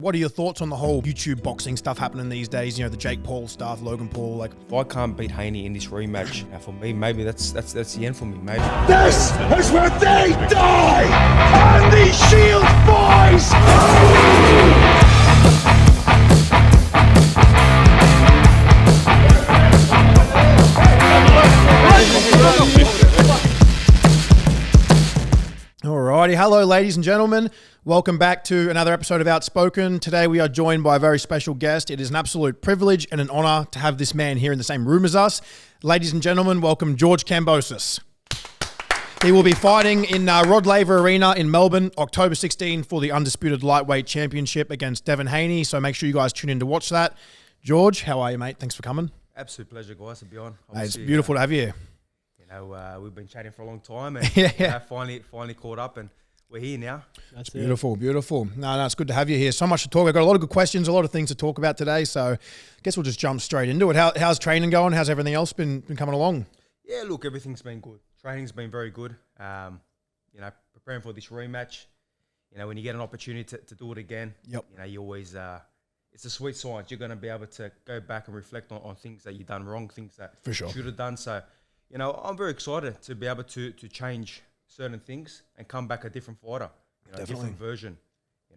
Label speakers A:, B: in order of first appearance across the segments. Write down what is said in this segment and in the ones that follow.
A: What are your thoughts on the whole YouTube boxing stuff happening these days? You know, the Jake Paul stuff, Logan Paul, like...
B: If I can't beat Haney in this rematch, for me, maybe that's the end for me, maybe.
C: This is where they die! On these shield boys!
A: Alrighty, hello ladies and gentlemen. Welcome back to another episode of Outspoken. Today we are joined by a very special guest. It is an absolute privilege and an honor to have this man here in the same room as us. Ladies and gentlemen, welcome George Kambosos. He will be fighting in Rod Laver Arena in Melbourne, October 16 for the Undisputed Lightweight Championship against Devin Haney. So make sure you guys tune in to watch that. George, how are you, mate? Thanks for coming.
B: Absolute pleasure, guys, to be on.
A: Hey, it's beautiful to have you here.
B: We've been chatting for a long time and finally caught up and we're here now.
A: That's beautiful, beautiful. No, it's good to have you here. So much to talk. I've got a lot of good questions, a lot of things to talk about today. So I guess we'll just jump straight into it. How's training going? How's everything else been coming along?
B: Yeah, look, everything's been good. Training's been very good. Preparing for this rematch. When you get an opportunity to do it again, you always... it's a sweet science. You're going to be able to go back and reflect on things that you've done wrong, things that you should have done. So, I'm very excited to be able to change certain things and come back a different fighter, a different version.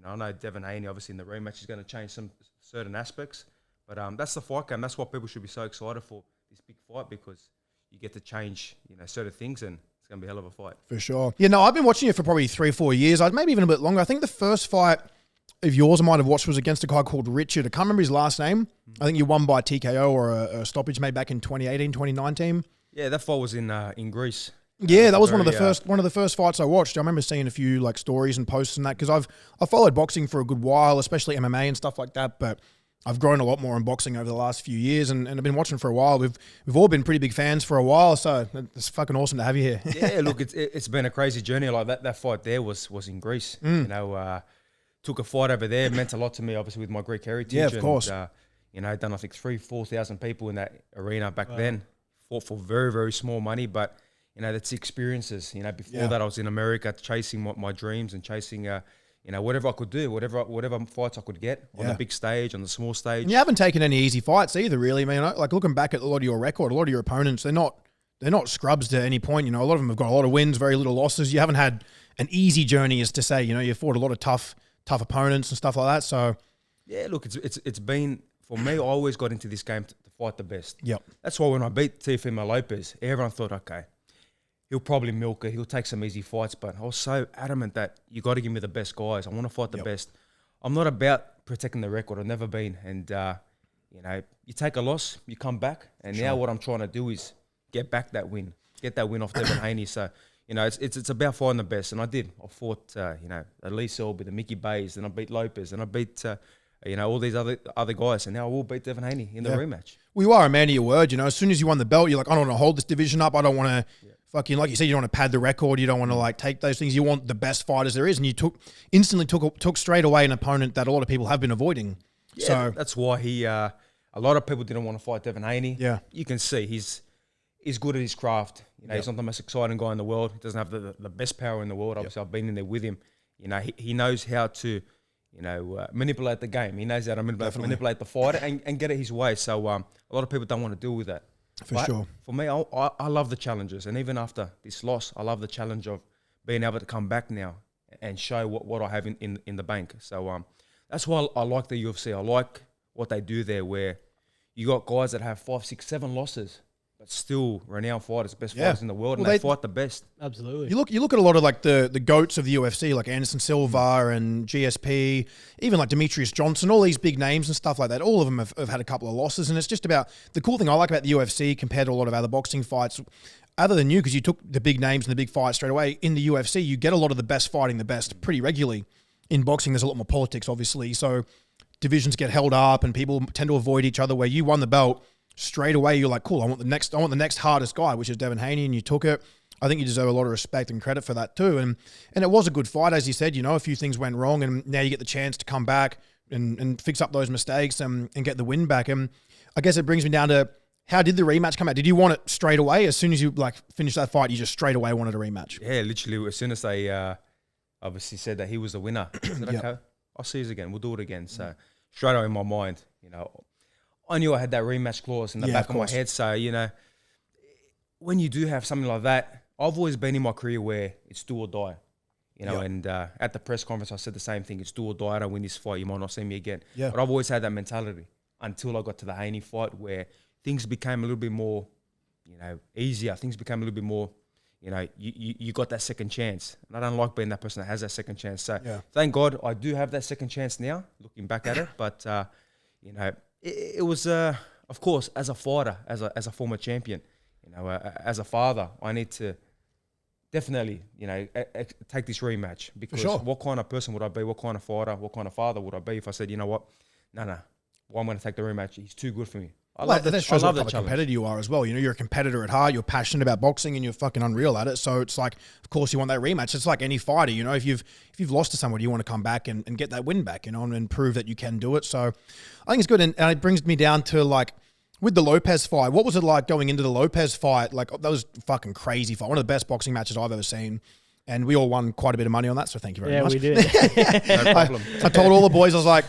B: I know Devin Haney, obviously, in the rematch is going to change some certain aspects, but that's the fight game. That's why people should be so excited for this big fight, because you get to change, certain things, and it's going to be a hell of a fight. For sure.
A: Yeah, no, I've been watching you for probably 3-4 years, maybe even a bit longer. I think the first fight of yours I might have watched was against a guy called Richard. I can't remember his last name. I think you won by TKO or a stoppage made back in 2018, 2019.
B: Yeah, that fight was in Greece.
A: Yeah, that was one of the first fights I watched. I remember seeing a few stories and posts and that, because I've followed boxing for a good while, especially MMA and stuff like that. But I've grown a lot more in boxing over the last few years, and I've been watching for a while. We've all been pretty big fans for a while, so it's fucking awesome to have you here.
B: Yeah, look, it's been a crazy journey. Like that fight there was in Greece. Took a fight over there, meant a lot to me, obviously, with my Greek heritage.
A: Yeah, of course.
B: Done I think 3,000-4,000 people in that arena back then. Fought for very, very small money, but that's experiences. Before that, I was in America chasing my dreams and chasing whatever I could do, whatever fights I could get on the big stage, on the small stage.
A: And you haven't taken any easy fights either, really. I mean, looking back at a lot of your record, a lot of your opponents, they're not scrubs to any point. A lot of them have got a lot of wins, very little losses. You haven't had an easy journey, as to say. You fought a lot of tough opponents and stuff like that. So
B: yeah, look, it's been, for me, I always got into this game to fight the best.
A: Yep.
B: That's why when I beat Teo Lopez, everyone thought, okay, he'll probably milk it, he'll take some easy fights, but I was so adamant that you got to give me the best guys. I want to fight the best. I'm not about protecting the record. I've never been. And you take a loss, you come back, and now what I'm trying to do is get back that win, get that win off Devin Haney. So it's about fighting the best, and I did. I fought Elise Selby, the Mickey Bays, then I beat Lopez, and I beat all these other guys, and now I will beat Devin Haney in the rematch.
A: Well, you are a man of your word. As soon as you won the belt, you're like, I don't want to hold this division up. I don't want to fucking, like you said, you don't want to pad the record. You don't want to take those things. You want the best fighters there is, and you instantly took straight away an opponent that a lot of people have been avoiding.
B: Yeah,
A: so
B: that's why a lot of people didn't want to fight Devin Haney.
A: Yeah,
B: you can see he's good at his craft. He's not the most exciting guy in the world. He doesn't have the best power in the world. Obviously, I've been in there with him. He knows how to, manipulate the game. He knows how to manipulate the fighter and get it his way. So a lot of people don't want to deal with that. But
A: sure.
B: For me, I love the challenges. And even after this loss, I love the challenge of being able to come back now and show what I have in the bank. So that's why I like the UFC. I like what they do there, where you got guys that have 5, 6, 7 losses, but still renowned fighters, best fighters in the world, and they fight the best.
A: Absolutely. You look at a lot of the goats of the UFC, like Anderson Silva and GSP, even like Demetrius Johnson, all these big names and stuff like that. All of them have had a couple of losses, and it's just about the cool thing I like about the UFC compared to a lot of other boxing fights. Other than you, because you took the big names and the big fights straight away, in the UFC, you get a lot of the best fighting the best pretty regularly. In boxing, there's a lot more politics, obviously, so divisions get held up and people tend to avoid each other. Where you won the belt straight away, you're like, cool, I want the next hardest guy, which is Devin Haney, and you took it. I think you deserve a lot of respect and credit for that too. And it was a good fight, as you said. A few things went wrong, and now you get the chance to come back and fix up those mistakes and get the win back. And I guess it brings me down to, how did the rematch come out? Did you want it straight away? As soon as you finished that fight, you just straight away wanted a rematch?
B: Yeah, literally as soon as they obviously said that he was the winner. I said, okay, I'll see you again. We'll do it again. So straight away in my mind, you know, I knew I had that rematch clause in the back of my head. So, you know, when you do have something like that, I've always been in my career where it's do or die. You know, and at the press conference, I said the same thing. It's do or die. I don't win this fight. You might not see me again. Yeah. But I've always had that mentality until I got to the Haney fight where things became a little bit more, you know, easier. Things became a little bit more, you know, you got that second chance. And I don't like being that person that has that second chance. So thank God I do have that second chance now, looking back at it. But, you know, it was, of course, as a fighter, as a former champion, you know, as a father, I need to definitely, you know, take this rematch because what kind of person would I be? What kind of fighter? What kind of father would I be if I said, you know what, no, well, I'm going to take the rematch. He's too good for me.
A: That shows what type of competitor you are as well. You know, you're a competitor at heart. You're passionate about boxing, and you're fucking unreal at it. So it's like, of course, you want that rematch. It's like any fighter. You know, if you've lost to somebody, you want to come back and get that win back. You know, and prove that you can do it. So I think it's good, and it brings me down to like, with the Lopez fight, what was it like going into the Lopez fight? Like, that was a fucking crazy fight. One of the best boxing matches I've ever seen. And we all won quite a bit of money on that, so thank you very much.
D: Yeah, we did.
B: No problem.
A: I told all the boys, I was like,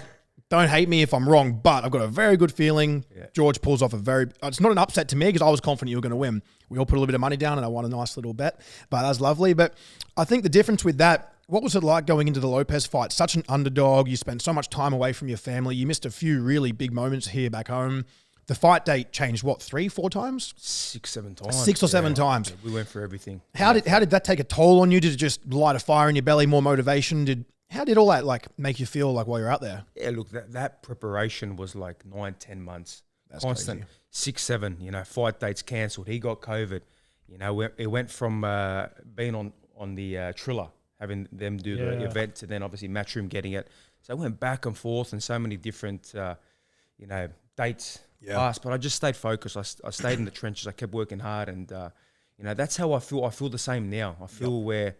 A: don't hate me if I'm wrong, but I've got a very good feeling. Yeah. George pulls off it's not an upset to me because I was confident you were going to win. We all put a little bit of money down and I won a nice little bet, but that was lovely. But I think the difference with that, what was it like going into the Lopez fight? Such an underdog. You spent so much time away from your family. You missed a few really big moments here back home. The fight date changed, what, 3-4 times?
B: 6-7 times.
A: 6 or 7 times.
B: Yeah, we went for everything.
A: How did that take a toll on you? Did it just light a fire in your belly, more motivation? How did all that like make you feel like while you're out there?
B: Yeah, look, that preparation was like 9-10 months.
A: That's
B: constant.
A: Crazy.
B: 6-7, you know, fight dates cancelled. He got COVID. You know, it went from being on the Triller, having them do the event, to then obviously Matchroom getting it. So I went back and forth and so many different, you know, dates. But I just stayed focused. I stayed in the trenches. I kept working hard, and you know, that's how I feel. I feel the same now. I feel where,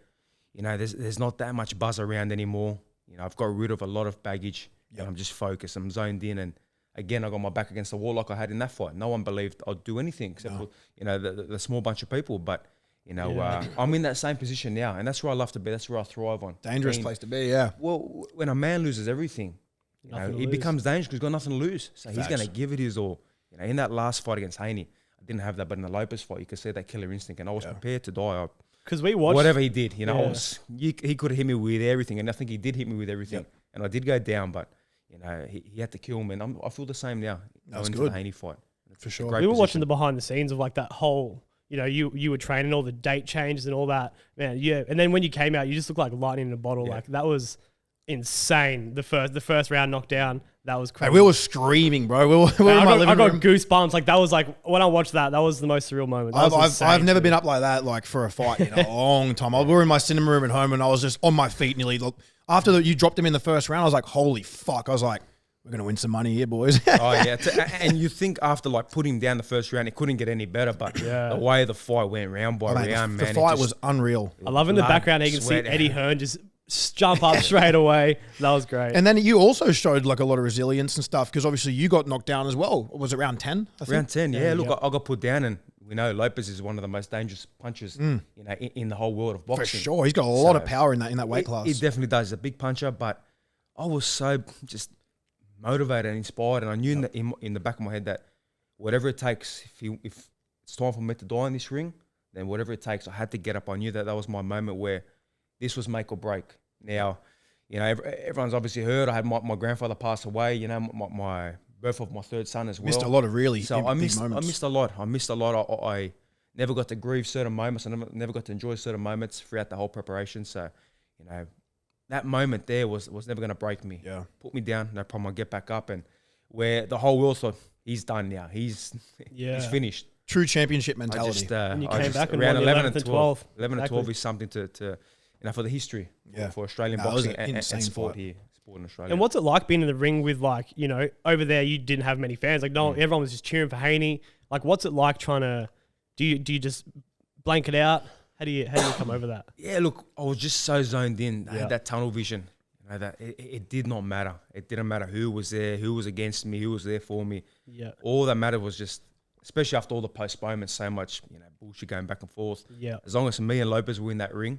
B: you know, there's not that much buzz around anymore. You know, I've got rid of a lot of baggage, and I'm just focused. I'm zoned in, and again, I got my back against the wall like I had in that fight. No one believed I'd do anything except for, you know, the small bunch of people. But you know, I'm in that same position now, and that's where I love to be. That's where I thrive on.
A: Dangerous place to be, yeah.
B: Well, when a man loses everything, you know, he becomes dangerous because he's got nothing to lose. So he's going to give it his all. You know, in that last fight against Haney, I didn't have that, but in the Lopez fight, you could see that killer instinct, and I was prepared to die.
D: Because we watched
B: whatever he did, you know, he could have hit me with everything, and I think he did hit me with everything, and I did go down, but you know, he had to kill me, and I feel the same now.
A: That was
B: into
A: good.
B: the Haney fight,
A: for sure.
D: We were watching the behind the scenes of like that whole. You know, you were training, all the date changes and all that, man. Yeah, and then when you came out, you just looked like lightning in a bottle. Like that was insane. The first round knockdown, that was crazy.
A: Hey, we were screaming, bro. We were in my living room.
D: I got goosebumps. Like that was like when I watched that was the most surreal moment.
A: I've never been up like that, like for a fight in a long time. We were in my cinema room at home, and I was just on my feet nearly. After you dropped him in the first round, I was like, holy fuck! I was like, we're gonna win some money here, boys.
B: Oh yeah, and you think after like putting him down the first round, it couldn't get any better. But the way the fight went round by round,
A: the fight was unreal.
D: I love in the background you can see Eddie Hearn just jump up straight away. That was great.
A: And then you also showed like a lot of resilience and stuff because obviously you got knocked down as well. Was it round 10? I think?
B: Round 10, yeah. Look, I got put down, and we know Lopez is one of the most dangerous punchers, you know, in the whole world of boxing.
A: For sure, he's got a lot of power in that weight class.
B: He definitely does. He's a big puncher, but I was so just motivated and inspired, and I knew in the back of my head that whatever it takes, if it's time for me to die in this ring, then whatever it takes, I had to get up. I knew that was my moment where this was make or break. Now, you know, everyone's obviously heard I had my grandfather pass away. You know, my birth of my third son as well.
A: Missed a lot of really
B: big moments. I missed a lot. I never got to grieve certain moments. I never got to enjoy certain moments throughout the whole preparation. So, you know, that moment there was never going to break me.
A: Yeah.
B: Put me down, no problem. I'll get back up. And where the whole world thought, he's done now. He's finished.
A: True championship mentality.
D: And you came back and
B: around
D: won
B: 11 and 12.
D: 11
B: and 12 is something to you know, for the history for Australian boxing and sport here. Sport in Australia.
D: And what's it like being in the ring with, like, you know, over there you didn't have many fans. Like, no, everyone was just cheering for Haney. Like, what's it like trying to, do you just blank it out? How do you come over that?
B: Yeah, look, I was just so zoned in. I had that tunnel vision. You know, that it did not matter. It didn't matter who was there, who was against me, who was there for me.
D: Yeah.
B: All that mattered was just, especially after all the postponements, so much, you know, bullshit going back and forth.
D: Yeah.
B: As long as me and Lopez were in that ring,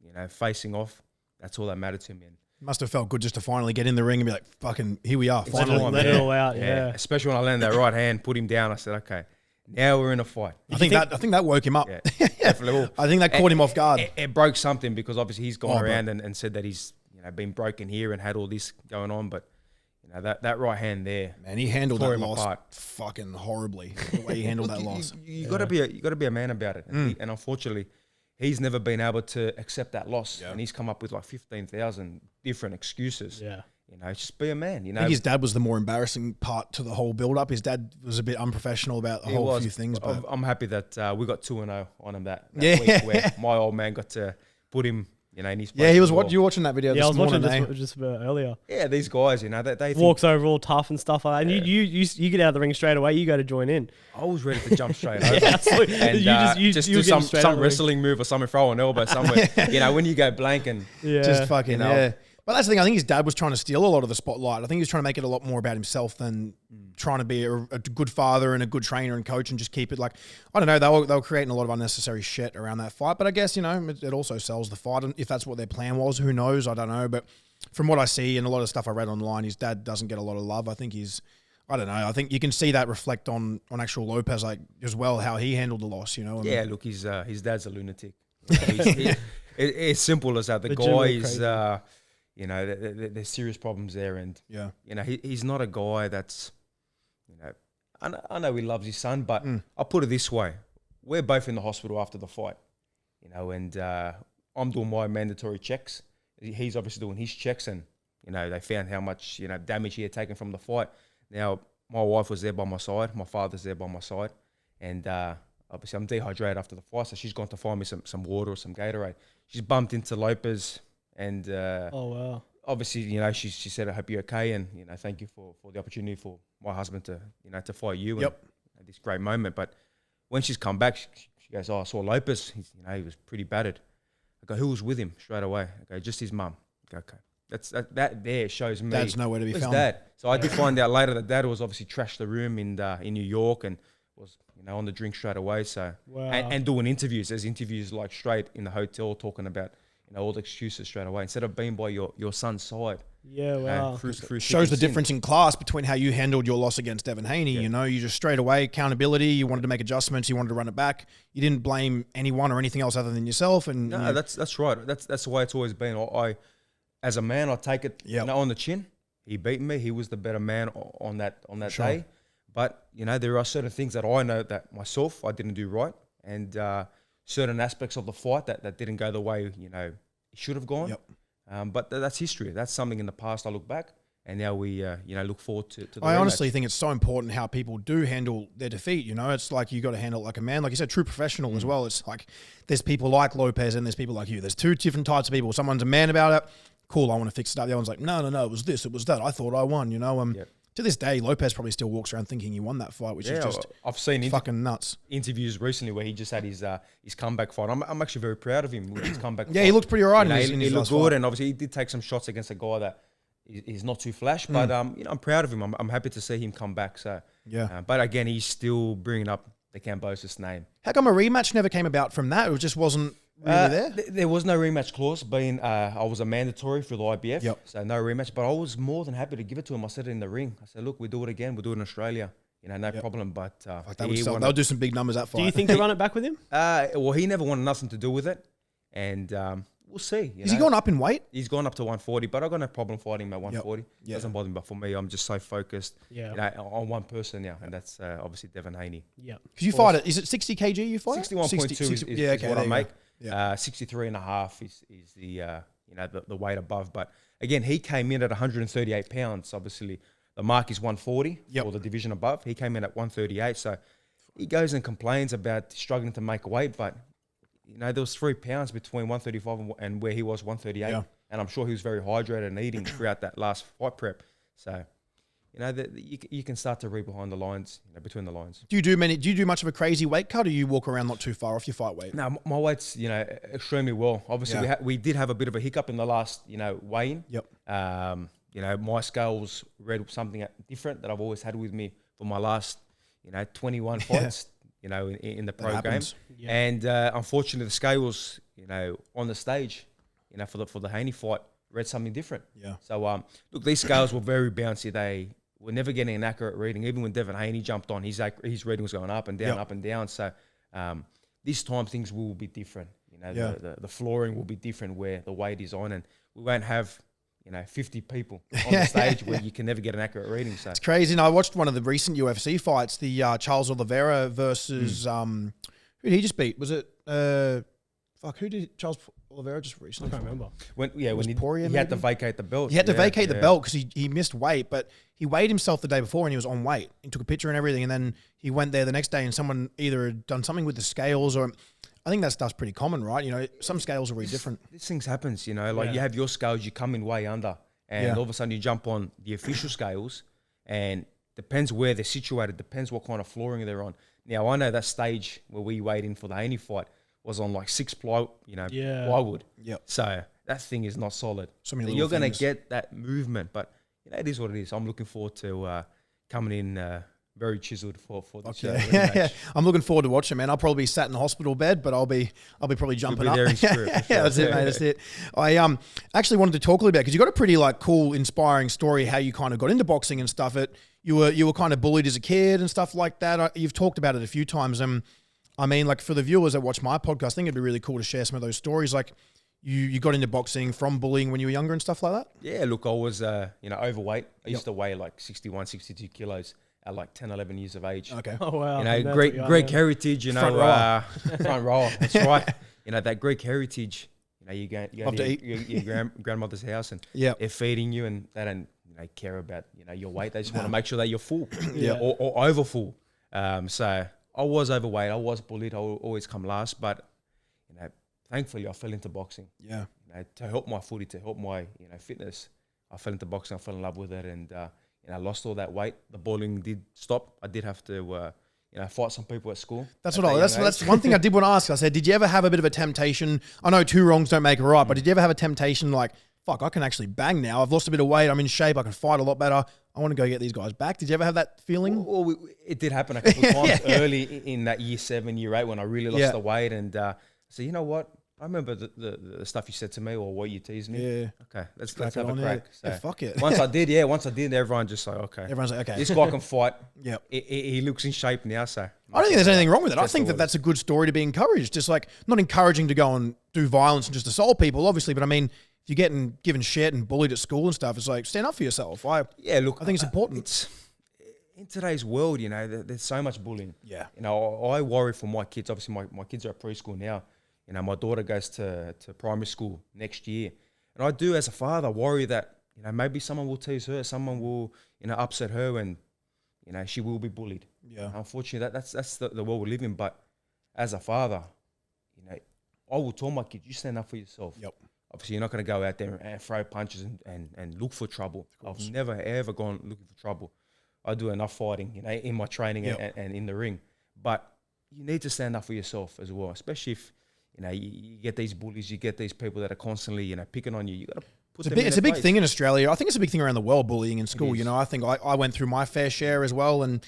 B: you know, facing off, that's all that mattered to me. And
A: Must have felt good just to finally get in the ring and be like, fucking, here we are, finally.
D: Let it all out, yeah.
B: Especially when I landed that right hand, put him down. I said, okay, now we're in a fight.
A: I think that woke him up.
B: Yeah, definitely.
A: I think that caught him off guard.
B: It broke something because obviously he's gone around and said that he's been broken here and had all this going on, but that right hand there,
A: man, he handled that loss
B: apart.
A: fucking horribly. The way he handled that loss.
B: You got to be a man about it, and unfortunately, he's never been able to accept that loss, and he's come up with like 15,000 different excuses.
D: Yeah.
B: Just be a man.
A: I think his dad was the more embarrassing part to the whole build-up. His dad was a bit unprofessional about a whole few things. But
B: I'm happy that we got 2-0 on him that week where my old man got to put him, in his place.
A: Yeah, he was. What you watching that video?
D: Yeah,
A: this
D: I was
A: morning,
D: watching just earlier.
B: Yeah, these guys, they
D: walks over all tough and stuff like that. And you get out of the ring straight away. You go to join in.
B: I was ready to jump straight over.
D: And
B: you just do some wrestling move or something, throw an elbow somewhere. When you go blank and
A: just fucking But that's the thing. I think his dad was trying to steal a lot of the spotlight. I think he was trying to make it a lot more about himself than trying to be a good father and a good trainer and coach and just keep it like, I don't know, they were creating a lot of unnecessary shit around that fight. But I guess, it also sells the fight. And if that's what their plan was, who knows? I don't know. But from what I see and a lot of stuff I read online, his dad doesn't get a lot of love. I think I don't know. I think you can see that reflect on actual Lopez as well, how he handled the loss,
B: Yeah, look, his dad's a lunatic. It's simple as that. The guy is... there's serious problems there, and he's not a guy that's, I know he loves his son, but I'll put it this way: we're both in the hospital after the fight, and I'm doing my mandatory checks. He's obviously doing his checks, and they found how much damage he had taken from the fight. Now my wife was there by my side, my father's there by my side, and obviously I'm dehydrated after the fight, so she's gone to find me some water or some Gatorade. She's bumped into Lopez. And
D: oh wow!
B: Obviously, she said, "I hope you're okay," and thank you for the opportunity for my husband to to fight you.
A: Yep.
B: And this great moment. But when she's come back, she goes, "Oh, I saw Lopez. He was pretty battered." I go, "Who was with him?" Straight away. I go, "Just his mum." I go, "Okay." That there shows me
A: Dad's nowhere to be found.
B: Dad. So I did find out later that Dad was obviously trashed the room in New York and was on the drink straight away. So and doing interviews. There's interviews like straight in the hotel talking about. All the excuses straight away instead of being by your son's side.
D: Yeah, wow.
A: Shows the difference in class between how you handled your loss against Devin Haney.
B: Yeah.
A: You just straight away accountability. You wanted to make adjustments. You wanted to run it back. You didn't blame anyone or anything else other than yourself. And
B: no, that's right. That's the way it's always been. I as a man, I take it on the chin. He beat me. He was the better man on that
A: sure.
B: day. But there are certain things that I know that myself I didn't do right, and certain aspects of the fight that didn't go the way it should have gone.
A: Yep.
B: But that's history. That's something in the past. I look back, and now we look forward to the
A: I
B: rematch.
A: honestly think it's so important how people do handle their defeat. It's like you got to handle it like a man, like you said, true professional as well. It's like there's people like Lopez and there's people like you. There's two different types of people. Someone's a man about it. Cool, I want to fix it up. The other one's like, no, it was this, it was that. I thought I won.
B: Yep.
A: To this day, Lopez probably still walks around thinking he won that fight, which is just
B: I've seen
A: fucking nuts.
B: Interviews recently where he just had his comeback fight. I'm actually very proud of him with his comeback fight.
A: Yeah, he looked pretty all right in
B: he
A: his
B: looked
A: last
B: good,
A: fight.
B: and obviously he did take some shots against a guy that is not too flash, but I'm proud of him. I'm happy to see him come back. So but again, he's still bringing up the Kambosos name.
A: How come a rematch never came about from that? It just wasn't really there?
B: There was no rematch clause, being I was a mandatory for the IBF, so no rematch. But I was more than happy to give it to him. I said it in the ring. I said, look, we do it again. We'll do it in Australia. No problem. But
A: they'll do some big numbers that fight.
D: Do you think they'll run it back with him?
B: Well, he never wanted nothing to do with it, and we'll see.
A: Is he gone up in weight?
B: He's gone up to 140, but I've got no problem fighting him at 140.
A: Yep.
B: Doesn't bother me. But for me, I'm just so focused on one person now, and that's obviously Devin Haney.
D: Yeah.
A: Because you fight it. Is it 60 kg you fight?
B: 61.2 is what I make.
A: Yeah.
B: 63.5 is the weight above. But again, he came in at 138 pounds. Obviously, the mark is 140 for the division above. He came in at 138. So he goes and complains about struggling to make weight. But, there was 3 pounds between 135 and where he was 138.
A: Yeah.
B: And I'm sure he was very hydrated and eating throughout that last fight prep. So, you can start to read behind the lines, between the lines.
A: Do you do much of a crazy weight cut, or you walk around not too far off your fight weight?
B: No, my weight's extremely well. Obviously, we did have a bit of a hiccup in the last weigh-in.
A: Yep.
B: My scales read something different that I've always had with me for my last 21 fights. In the pro game, and unfortunately, the scales on the stage, for the Haney fight read something different.
A: Yeah.
B: So look, these scales were very bouncy. They were never getting an accurate reading. Even when Devin Haney jumped on, his reading was going up and down, up and down. So this time things will be different. You know, the flooring will be different where the weight is on, and we won't have 50 people on the stage where you can never get an accurate reading. So
A: it's crazy. And I watched one of the recent UFC fights, the Charles Oliveira versus who did he just beat? Was it who did Charles Oliveira just recently?
D: I can't remember.
B: When he had to vacate the belt.
A: He had to vacate the belt because he missed weight, but he weighed himself the day before and he was on weight. He took a picture and everything, and then he went there the next day and someone either had done something with the scales, or I think that stuff's pretty common, right? You know, some scales are really different.
B: These things happens, you know, like you have your scales, you come in way under, and all of a sudden you jump on the official scales, and depends where they're situated, depends what kind of flooring they're on. Now, I know that stage where we weighed in for the Haney fight was on like 6 plywood.
A: Yep.
B: So that thing is not solid.
A: So many
B: you're
A: little
B: going to
A: things.
B: get that movement, but it is what it is. I'm looking forward to coming in very chiseled for this rematch.
A: I'm looking forward to watching, man. I'll probably be sat in the hospital bed, but I'll be probably jumping up.
B: There in spirit, for sure.
A: Yeah, that's it, mate. That's it. I actually wanted to talk a little bit because you got a pretty like cool, inspiring story how you kind of got into boxing and stuff. You were kind of bullied as a kid and stuff like that. You've talked about it a few times. I mean, like for the viewers that watch my podcast, I think it'd be really cool to share some of those stories. Like you got into boxing from bullying when you were younger and stuff like that.
B: Yeah, look, I was overweight. I used to weigh like 61, 62 kilos at like 10, 11 years of age.
A: Okay.
D: Oh wow.
B: You know, Greek heritage. You know, front rower. That's right. You know, that Greek heritage. You know, you go to your grandmother's house and they're feeding you, and they don't care about your weight. They just want to make sure that you're full, or over full. So I was overweight. I was bullied. I always come last, but thankfully I fell into boxing. Yeah. To help my footy, to help my fitness, I fell into boxing. I fell in love with it, and I lost all that weight. The bullying did stop. I did have to fight some people at school. That's
A: one thing I did want to ask. I said, did you ever have a bit of a temptation? I know 2 wrongs don't make a right, but did you ever have a temptation like, fuck, I can actually bang now. I've lost a bit of weight. I'm in shape. I can fight a lot better. I want to go get these guys back. Did you ever have that feeling?
B: Well, it did happen a couple of times early in that year 7, year 8 when I really lost the weight. And so you know what? I remember the stuff you said to me or what you teased me. Yeah. Okay, let's have a crack. So
A: fuck it.
B: Once I did, everyone just like, okay.
A: Everyone's like, okay.
B: This guy can fight.
A: Yep.
B: He looks in shape now, so.
A: I don't think there's anything wrong with it. I think that's a good story to be encouraged. Just like, not encouraging to go and do violence and just assault people, obviously, but I mean, if you're getting given shit and bullied at school and stuff, it's like, stand up for yourself. I think it's important.
B: In today's world, there's so much bullying.
A: Yeah.
B: I worry for my kids. Obviously, my kids are at preschool now. My daughter goes to primary school next year. And I do, as a father, worry that, maybe someone will tease her, someone will, upset her, and, she will be bullied. Yeah. Unfortunately, that's the world we live in. But as a father, I will tell my kids, you stand up for yourself. Yep. Obviously, you're not going to go out there and throw punches and look for trouble. I've never, ever gone looking for trouble. I do enough fighting, in my training and in the ring. But you need to stand up for yourself as well, especially if, you get these bullies, you get these people that are constantly, picking on you. You got to put them in their place. It's a big thing in Australia. I think it's a big thing around the world, bullying in school. I think I went through my fair share as well, and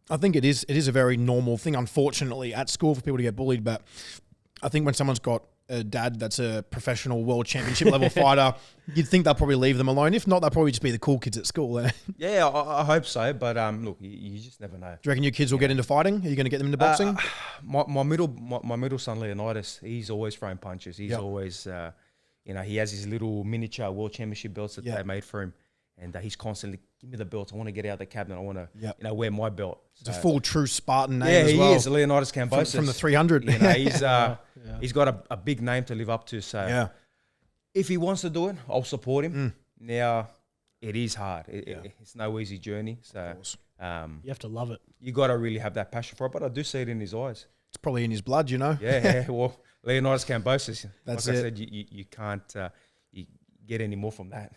B: I think it is a very normal thing, unfortunately, at school for people to get bullied. But I think when someone's got a dad that's a professional world championship level fighter, you'd think they'll probably leave them alone. If not, they'll probably just be the cool kids at school. Yeah, I hope so. But look, you just never know. Do you reckon your kids will get into fighting? Are you going to get them into boxing? My middle son Leonidas, he's always throwing punches. He's always, he has his little miniature world championship belts that they made for him. And he's constantly, give me the belt. I want to get out of the cabinet. I want to, wear my belt. So, it's a full true Spartan name as well. Yeah, he is. Leonidas Kambosos. From the 300. He's got a big name to live up to. So if he wants to do it, I'll support him. Now, it is hard. It's no easy journey. So you have to love it. You got to really have that passion for it. But I do see it in his eyes. It's probably in his blood, Yeah, well, Leonidas Kambosos. That's like I said, you can't get any more from that.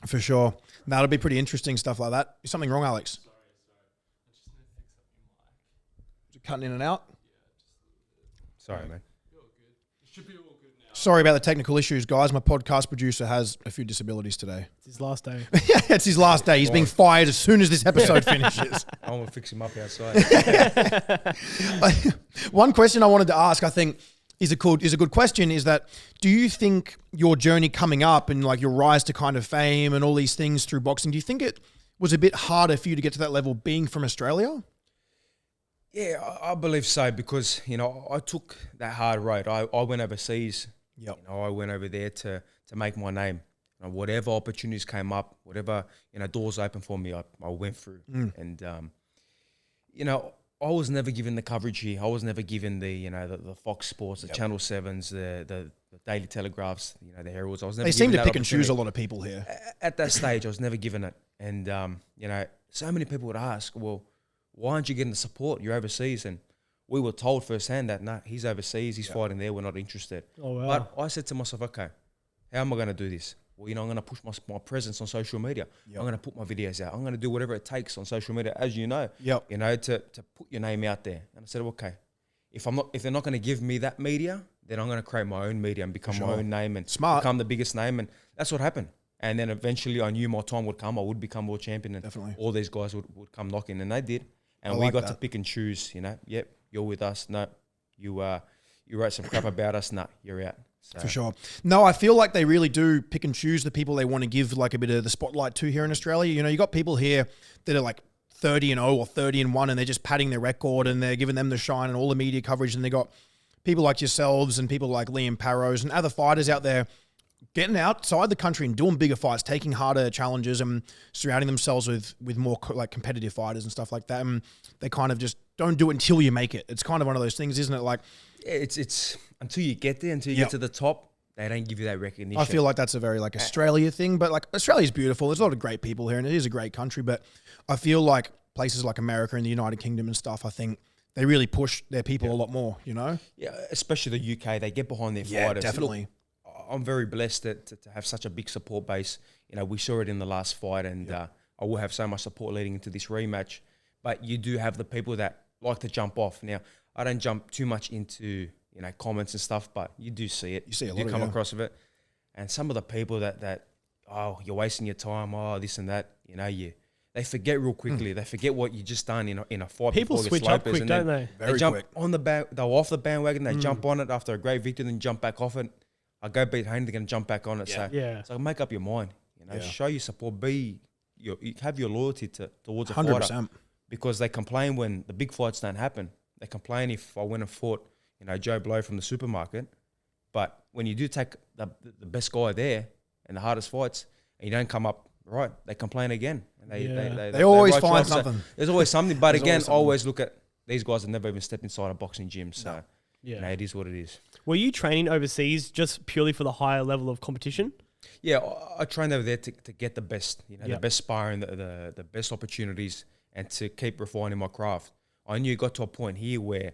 B: For sure. That'll be pretty interesting stuff like that. Is something wrong, Alex? Sorry. I just need to fix up your mic. Is it cutting in and out? Sorry, man. You're all good. It should be all good now. Sorry about the technical issues, guys. My podcast producer has a few disabilities today. It's his last day. Yeah, it's his last day. He's being fired as soon as this episode finishes. I'm going to fix him up outside. One question I wanted to ask, I think,
A: is a good question. Is that, do you think your journey coming up and like your rise to kind of fame and all these things through boxing, do you think it was a bit harder for you to get to that level being from Australia?
B: Yeah, I believe so, because, you know, I took that hard road. I went overseas.
A: Yep.
B: You know, I went over there to make my name. You know, whatever opportunities came up, whatever, you know, doors open for me, I went through. And, you know, I was never given the coverage here. I was never given the, you know, the Fox Sports, the Channel 7s, the Daily Telegraphs, you know, the Heralds. I was never
A: They
B: given
A: seem to
B: that
A: pick and choose a
B: opportunity.
A: lot of people here.
B: At that stage, I was never given it. And, you know, so many people would ask, well, why aren't you getting the support? You're overseas. And we were told firsthand that, nah, he's overseas, he's fighting there, we're not interested.
D: Oh, wow.
B: But I said to myself, okay, how am I going to do this? Well, you know, I'm going to push my presence on social media. I'm going to put my videos out. I'm going to do whatever it takes on social media, as you know, you know, to put your name out there. And I said, okay, if they're not going to give me that media, then I'm going to create my own media and become my own name and become the biggest name. And that's what happened. And then eventually I knew my time would come. I would become world champion, and all these guys would come knocking, and they did. And we got to pick and choose, you know, yep, you're with us. No, you wrote some crap about us. Nah, you're out. So.
A: For sure. No, I feel like they really do pick and choose the people they want to give like a bit of the spotlight to here in Australia. You know, you got people here that are like 30-0 or 30-1, and they're just padding their record and they're giving them the shine and all the media coverage. And they got people like yourselves and people like Liam Parrows and other fighters out there getting outside the country and doing bigger fights, taking harder challenges and surrounding themselves with more like competitive fighters and stuff like that. And they kind of just don't do it until you make it. It's kind of one of those things, isn't it? Like,
B: yeah, it's until you get there, until you get to the top, they don't give you that recognition.
A: I feel like that's a very like Australia thing, but like Australia's beautiful. There's a lot of great people here and it is a great country, but I feel like places like America and the United Kingdom and stuff, I think they really push their people a lot more, you know?
B: Yeah, especially the UK, they get behind their fighters.
A: Definitely.
B: Look, I'm very blessed to have such a big support base. You know, we saw it in the last fight, and I will have so much support leading into this rematch. But you do have the people that like to jump off. Now, I don't jump too much into, you know, comments and stuff, but you do see it.
A: You see a lot
B: you
A: of
B: come across of it. And some of the people that oh, you're wasting your time, oh, this and that, you know, they forget real quickly. They forget what you just done in a fight.
D: People switch up quick, don't they?
B: They jump on the they're off the bandwagon, they jump on it after a great victory, then jump back off it. I go beat Haney, they're going to jump back on it. So make up your mind, you know, show your support, you have your loyalty towards a
A: 100%.
B: fighter. Because they complain when the big fights don't happen. They complain if I went and fought, you know, Joe Blow from the supermarket. But when you do take the best guy there and the hardest fights, and you don't come up right, they complain again. And
A: they always find something.
B: So there's always something. But again, always look at these guys that never even stepped inside a boxing gym. So, you know, it is what it is.
D: Were you training overseas just purely for the higher level of competition?
B: Yeah, I trained over there to get the best, you know, the best sparring, the best opportunities, and to keep refining my craft. I knew it got to a point here where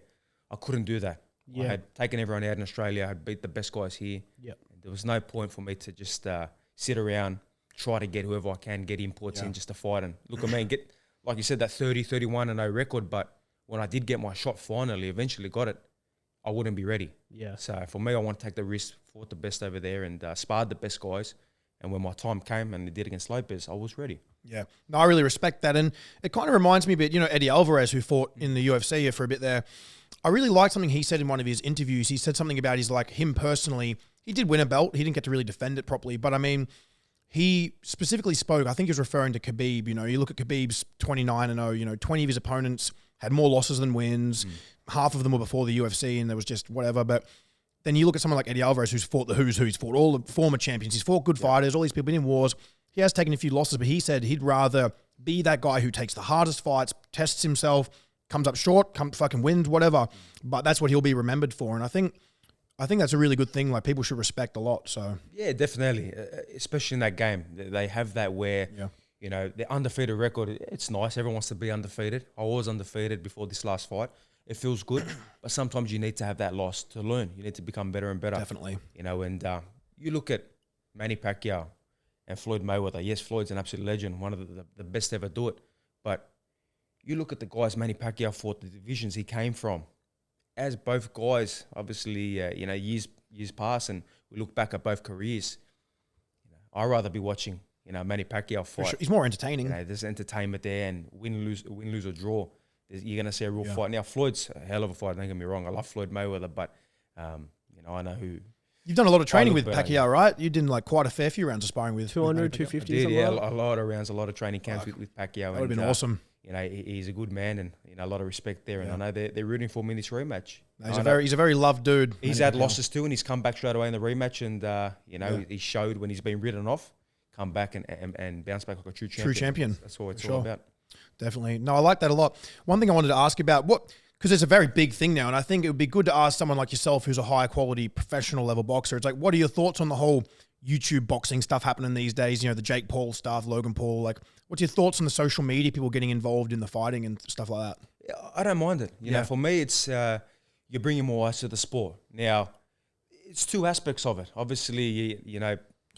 B: I couldn't do that. I had taken everyone out in Australia. I had beat the best guys here. There was no point for me to just sit around, try to get whoever I can, get imports in just to fight. And look at me and get, like you said, that 30-31-0 record. But when I did get my shot finally, eventually got it, I wouldn't be ready. So for me, I want to take the risk, fought the best over there and sparred the best guys. And when my time came and they did against Lopez, I was ready.
A: Yeah, no, I really respect that. And it kind of reminds me a bit, you know, Eddie Alvarez, who fought in the UFC here for a bit there. I really liked something he said in one of his interviews. He said something about him personally. He did win a belt. He didn't get to really defend it properly. But I mean, he specifically spoke, I think he was referring to Khabib. You know, you look at Khabib's 29-0, you know, 20 of his opponents had more losses than wins. Half of them were before the UFC and there was just whatever. But then you look at someone like Eddie Alvarez, who's fought the who's who. He's fought all the former champions. He's fought good fighters, all these people in wars. He has taken a few losses, but he said he'd rather be that guy who takes the hardest fights, tests himself, comes up short, fucking wins, whatever. But that's what he'll be remembered for. And I think that's a really good thing. Like, people should respect a lot. So
B: yeah, definitely, especially in that game, they have that where you know, the undefeated record. It's nice. Everyone wants to be undefeated. I was undefeated before this last fight. It feels good, but sometimes you need to have that loss to learn. You need to become better and better.
A: Definitely,
B: you know. And you look at Manny Pacquiao and Floyd Mayweather. Yes, Floyd's an absolute legend, one of the best to ever do it. But you look at the guys Manny Pacquiao fought, the divisions he came from. As both guys, obviously, you know, years pass, and we look back at both careers. You know, I'd rather be watching, you know, Manny Pacquiao fight.
A: Sure. He's more entertaining.
B: You know, there's entertainment there, and win, lose or draw. You're going to see a real fight. Now, Floyd's a hell of a fight, don't get me wrong. I love Floyd Mayweather, but I know who.
A: You've done a lot of training with
B: better,
A: Pacquiao, right? You did like quite a fair few rounds of sparring with
D: 200,
A: Pacquiao.
D: 250,
B: Did,
D: something
B: yeah,
D: like that.
B: a lot of rounds, a lot of training camps with Pacquiao.
A: That would have been awesome.
B: He's a good man, and a lot of respect there. And I know they're rooting for me in this rematch.
A: No, he's a very loved dude.
B: He's had losses too, and he's come back straight away in the rematch. And he showed when he's been ridden off, come back and bounce back like a true champion.
A: True champion.
B: That's what it's all about.
A: Definitely. No, I like that a lot. One thing I wanted to ask about, because it's a very big thing now, and I think it would be good to ask someone like yourself who's a high quality professional level boxer. It's like, what are your thoughts on the whole YouTube boxing stuff happening these days? The Jake Paul stuff, Logan Paul. Like, what's your thoughts on the social media, people getting involved in the fighting and stuff like that?
B: Yeah, I don't mind it. You know, for me, it's you're bringing more eyes to the sport. Now, it's two aspects of it. Obviously, you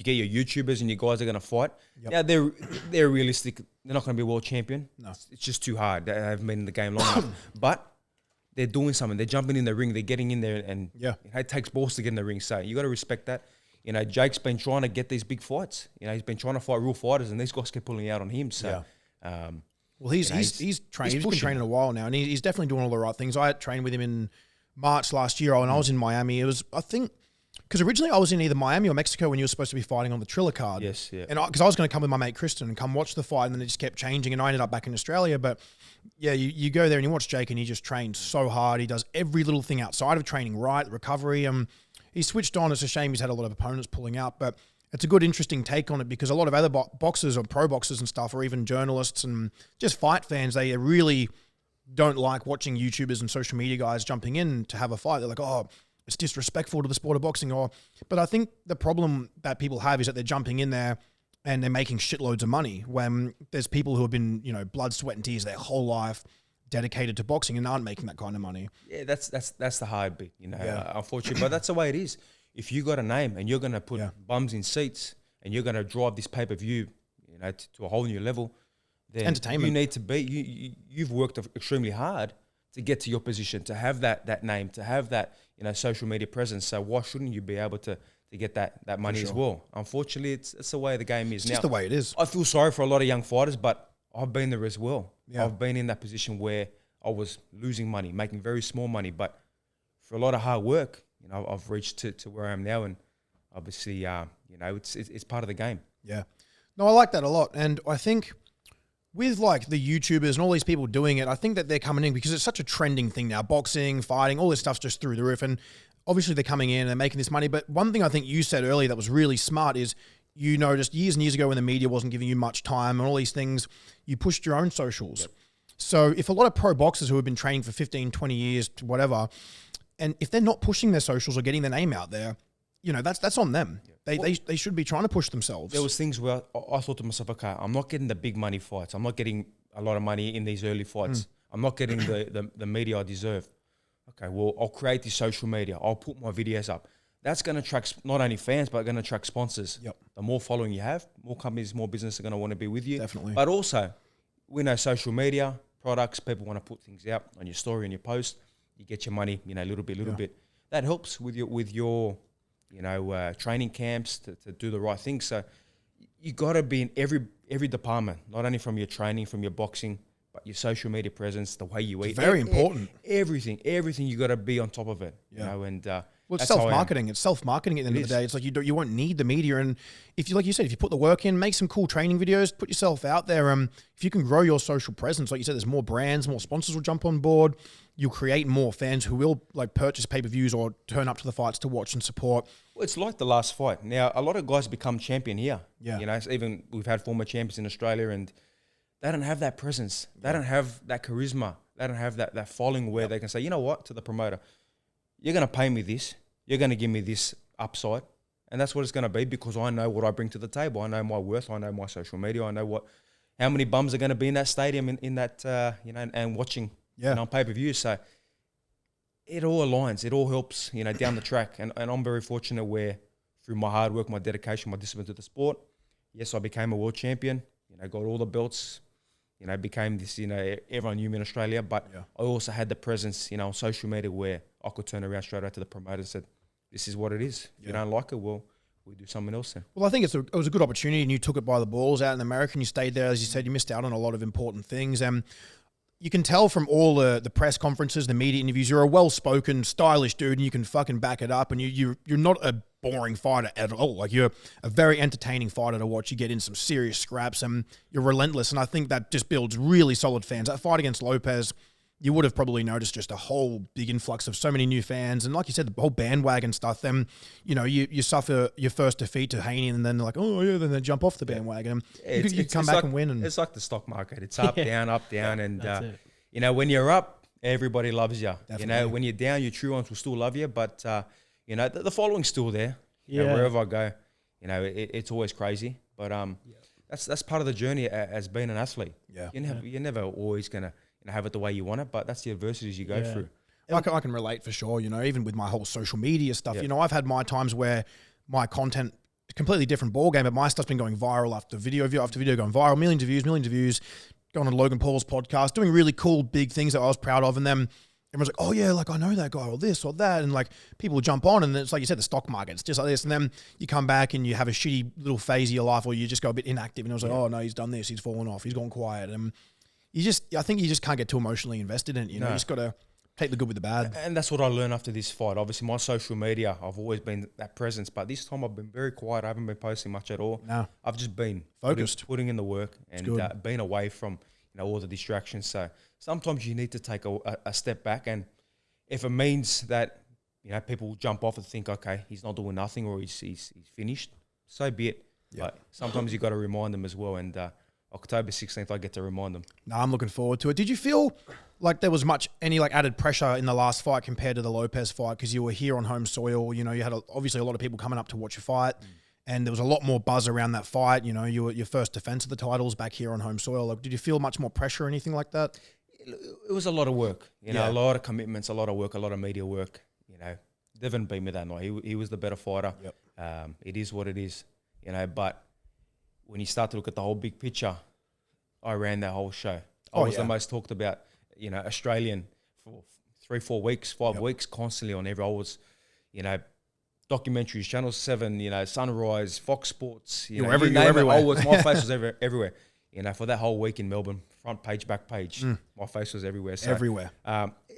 B: get your YouTubers and your guys are going to fight. Yep. Now, they're realistic. They're not going to be world champion. No. It's just too hard. They haven't been in the game long enough. But they're doing something. They're jumping in the ring. They're getting in there. And it takes balls to get in the ring. So you got to respect that. Jake's been trying to get these big fights. He's been trying to fight real fighters, and these guys keep pulling out on him. So,
A: well, he's been training a while now, and he's definitely doing all the right things. I trained with him in March last year, and I was in Miami. It was, I think, because originally I was in either Miami or Mexico when you were supposed to be fighting on the Triller card.
B: Yes, yeah.
A: And because I was going to come with my mate Kristen and come watch the fight, and then it just kept changing, and I ended up back in Australia. But yeah, you go there and you watch Jake, and he just trains so hard. He does every little thing outside of training right, recovery. He's switched on. It's a shame he's had a lot of opponents pulling out, but it's a good, interesting take on it because a lot of other boxers or pro boxers and stuff, or even journalists and just fight fans, they really don't like watching YouTubers and social media guys jumping in to have a fight. They're like, oh, it's disrespectful to the sport of boxing. But I think the problem that people have is that they're jumping in there and they're making shitloads of money when there's people who have been, blood, sweat, and tears their whole life dedicated to boxing and aren't making that kind of money.
B: Yeah, that's the hard bit, unfortunately. But that's the way it is. If you got a name and you're going to put bums in seats and you're going to drive this pay-per-view, to a whole new level, then
A: entertainment.
B: You need to be. You've worked extremely hard to get to your position, to have that name, to have that social media presence. So why shouldn't you be able to get that money as well? Unfortunately, it's the way the game is.
A: It's just the way it is.
B: I feel sorry for a lot of young fighters, but I've been there as well.
A: Yeah.
B: I've been in that position where I was losing money, making very small money, but for a lot of hard work, I've reached to where I am now, and obviously, it's part of the game.
A: Yeah, no, I like that a lot, and I think with like the YouTubers and all these people doing it, I think that they're coming in because it's such a trending thing now. Boxing, fighting, all this stuff's just through the roof, and obviously they're coming in and they're making this money. But one thing I think you said earlier that was really smart is you noticed years and years ago when the media wasn't giving you much time and all these things, you pushed your own socials. Yep. So if a lot of pro boxers who have been training for 15, 20 years, whatever, and if they're not pushing their socials or getting their name out there, that's on them. Yeah. They should be trying to push themselves.
B: There was things where I thought to myself, okay, I'm not getting the big money fights. I'm not getting a lot of money in these early fights. I'm not getting the media I deserve. Okay, well, I'll create this social media. I'll put my videos up. That's going to attract not only fans, but going to attract sponsors.
A: Yep.
B: The more following you have, more companies, more business are going to want to be with you.
A: Definitely.
B: But also, we know social media, products, people want to put things out on your story and your post. You get your money, little bit. That helps with your training camps to do the right thing. So you got to be in every department, not only from your training, from your boxing, but your social media presence, the way you eat.
A: It's very important.
B: Everything you got to be on top of it.
A: Well, it's self-marketing. It's self-marketing at the end of the day. It's like you won't need the media. And if you, like you said, if you put the work in, make some cool training videos, put yourself out there. If you can grow your social presence, like you said, there's more brands, more sponsors will jump on board. You'll create more fans who will purchase pay-per-views or turn up to the fights to watch and support.
B: Well, it's like the last fight. Now, a lot of guys become champion here.
A: Yeah.
B: Even we've had former champions in Australia, and they don't have that presence. They don't have that charisma. They don't have that following where they can say, you know what, to the promoter, you're going to pay me this. You're going to give me this upside. And that's what it's going to be because I know what I bring to the table. I know my worth. I know my social media. I know how many bums are going to be in that stadium in that, and watching on pay-per-view. So it all aligns. It all helps, down the track. And I'm very fortunate where through my hard work, my dedication, my discipline to the sport, yes, I became a world champion. Got all the belts. Became this, everyone knew me in Australia, but I also had the presence, on social media where I could turn around straight out to the promoter and said, this is what it is. If you don't like it, well, we do something else then.
A: Well, I think it was a good opportunity and you took it by the balls out in America and you stayed there. As you said, you missed out on a lot of important things. And you can tell from all the press conferences, the media interviews, you're a well-spoken, stylish dude, and you can fucking back it up. And you're not a boring fighter at all. Like, you're a very entertaining fighter to watch. You get in some serious scraps, and you're relentless. And I think that just builds really solid fans. That fight against Lopez, you would have probably noticed just a whole big influx of so many new fans. And like you said, the whole bandwagon stuff. Then, you suffer your first defeat to Haney, and then they're like, oh, yeah, then they jump off the bandwagon. You come back and win. And
B: it's like the stock market. It's up, down. And, when you're up, everybody loves you.
A: Definitely.
B: When you're down, your true ones will still love you. But, the following's still there. Wherever I go, it's always crazy. But that's part of the journey as being an athlete.
A: Yeah.
B: You're never always going to have it the way you want it, but that's the adversities you go through.
A: I can relate for sure, even with my whole social media stuff. I've had my times where my content, completely different ballgame, but my stuff's been going viral after video after video, going viral, millions of views, going on Logan Paul's podcast, doing really cool, big things that I was proud of. And then everyone's like, oh yeah, like I know that guy or this or that. And like people jump on, and it's like you said, the stock market, it's just like this. And then you come back and you have a shitty little phase of your life, or you just go a bit inactive. And I was like, oh no, he's done this, he's fallen off, he's gone quiet. And I think you just can't get too emotionally invested in it. You just got to take the good with the bad.
B: And that's what I learned after this fight. Obviously, my social media, I've always been that presence, but this time I've been very quiet. I haven't been posting much at all.
A: No.
B: I've just been
A: focused,
B: putting in the work, and being away from all the distractions. So sometimes you need to take a step back, and if it means that people jump off and think, okay, he's not doing nothing, or he's finished, so be it. Yeah. But sometimes you got to remind them as well, and October 16th, I get to remind them.
A: No, I'm looking forward to it. Did you feel like there was any added pressure in the last fight compared to the Lopez fight? Because you were here on home soil. You had obviously a lot of people coming up to watch your fight, and there was a lot more buzz around that fight. You were your first defense of the titles back here on home soil. Like, did you feel much more pressure or anything like that?
B: It was a lot of work. A lot of commitments, a lot of work, a lot of media work. Devin beat me that night. He was the better fighter.
A: Yep.
B: It is what it is. But when you start to look at the whole big picture, I ran that whole show. I was the most talked about, Australian for 3-4 weeks, 5 weeks, constantly on every. I was, documentaries, Channel 7, Sunrise, Fox Sports.
A: You were everywhere.
B: My face was everywhere. For that whole week in Melbourne, front page, back page, my face was everywhere. So,
A: everywhere.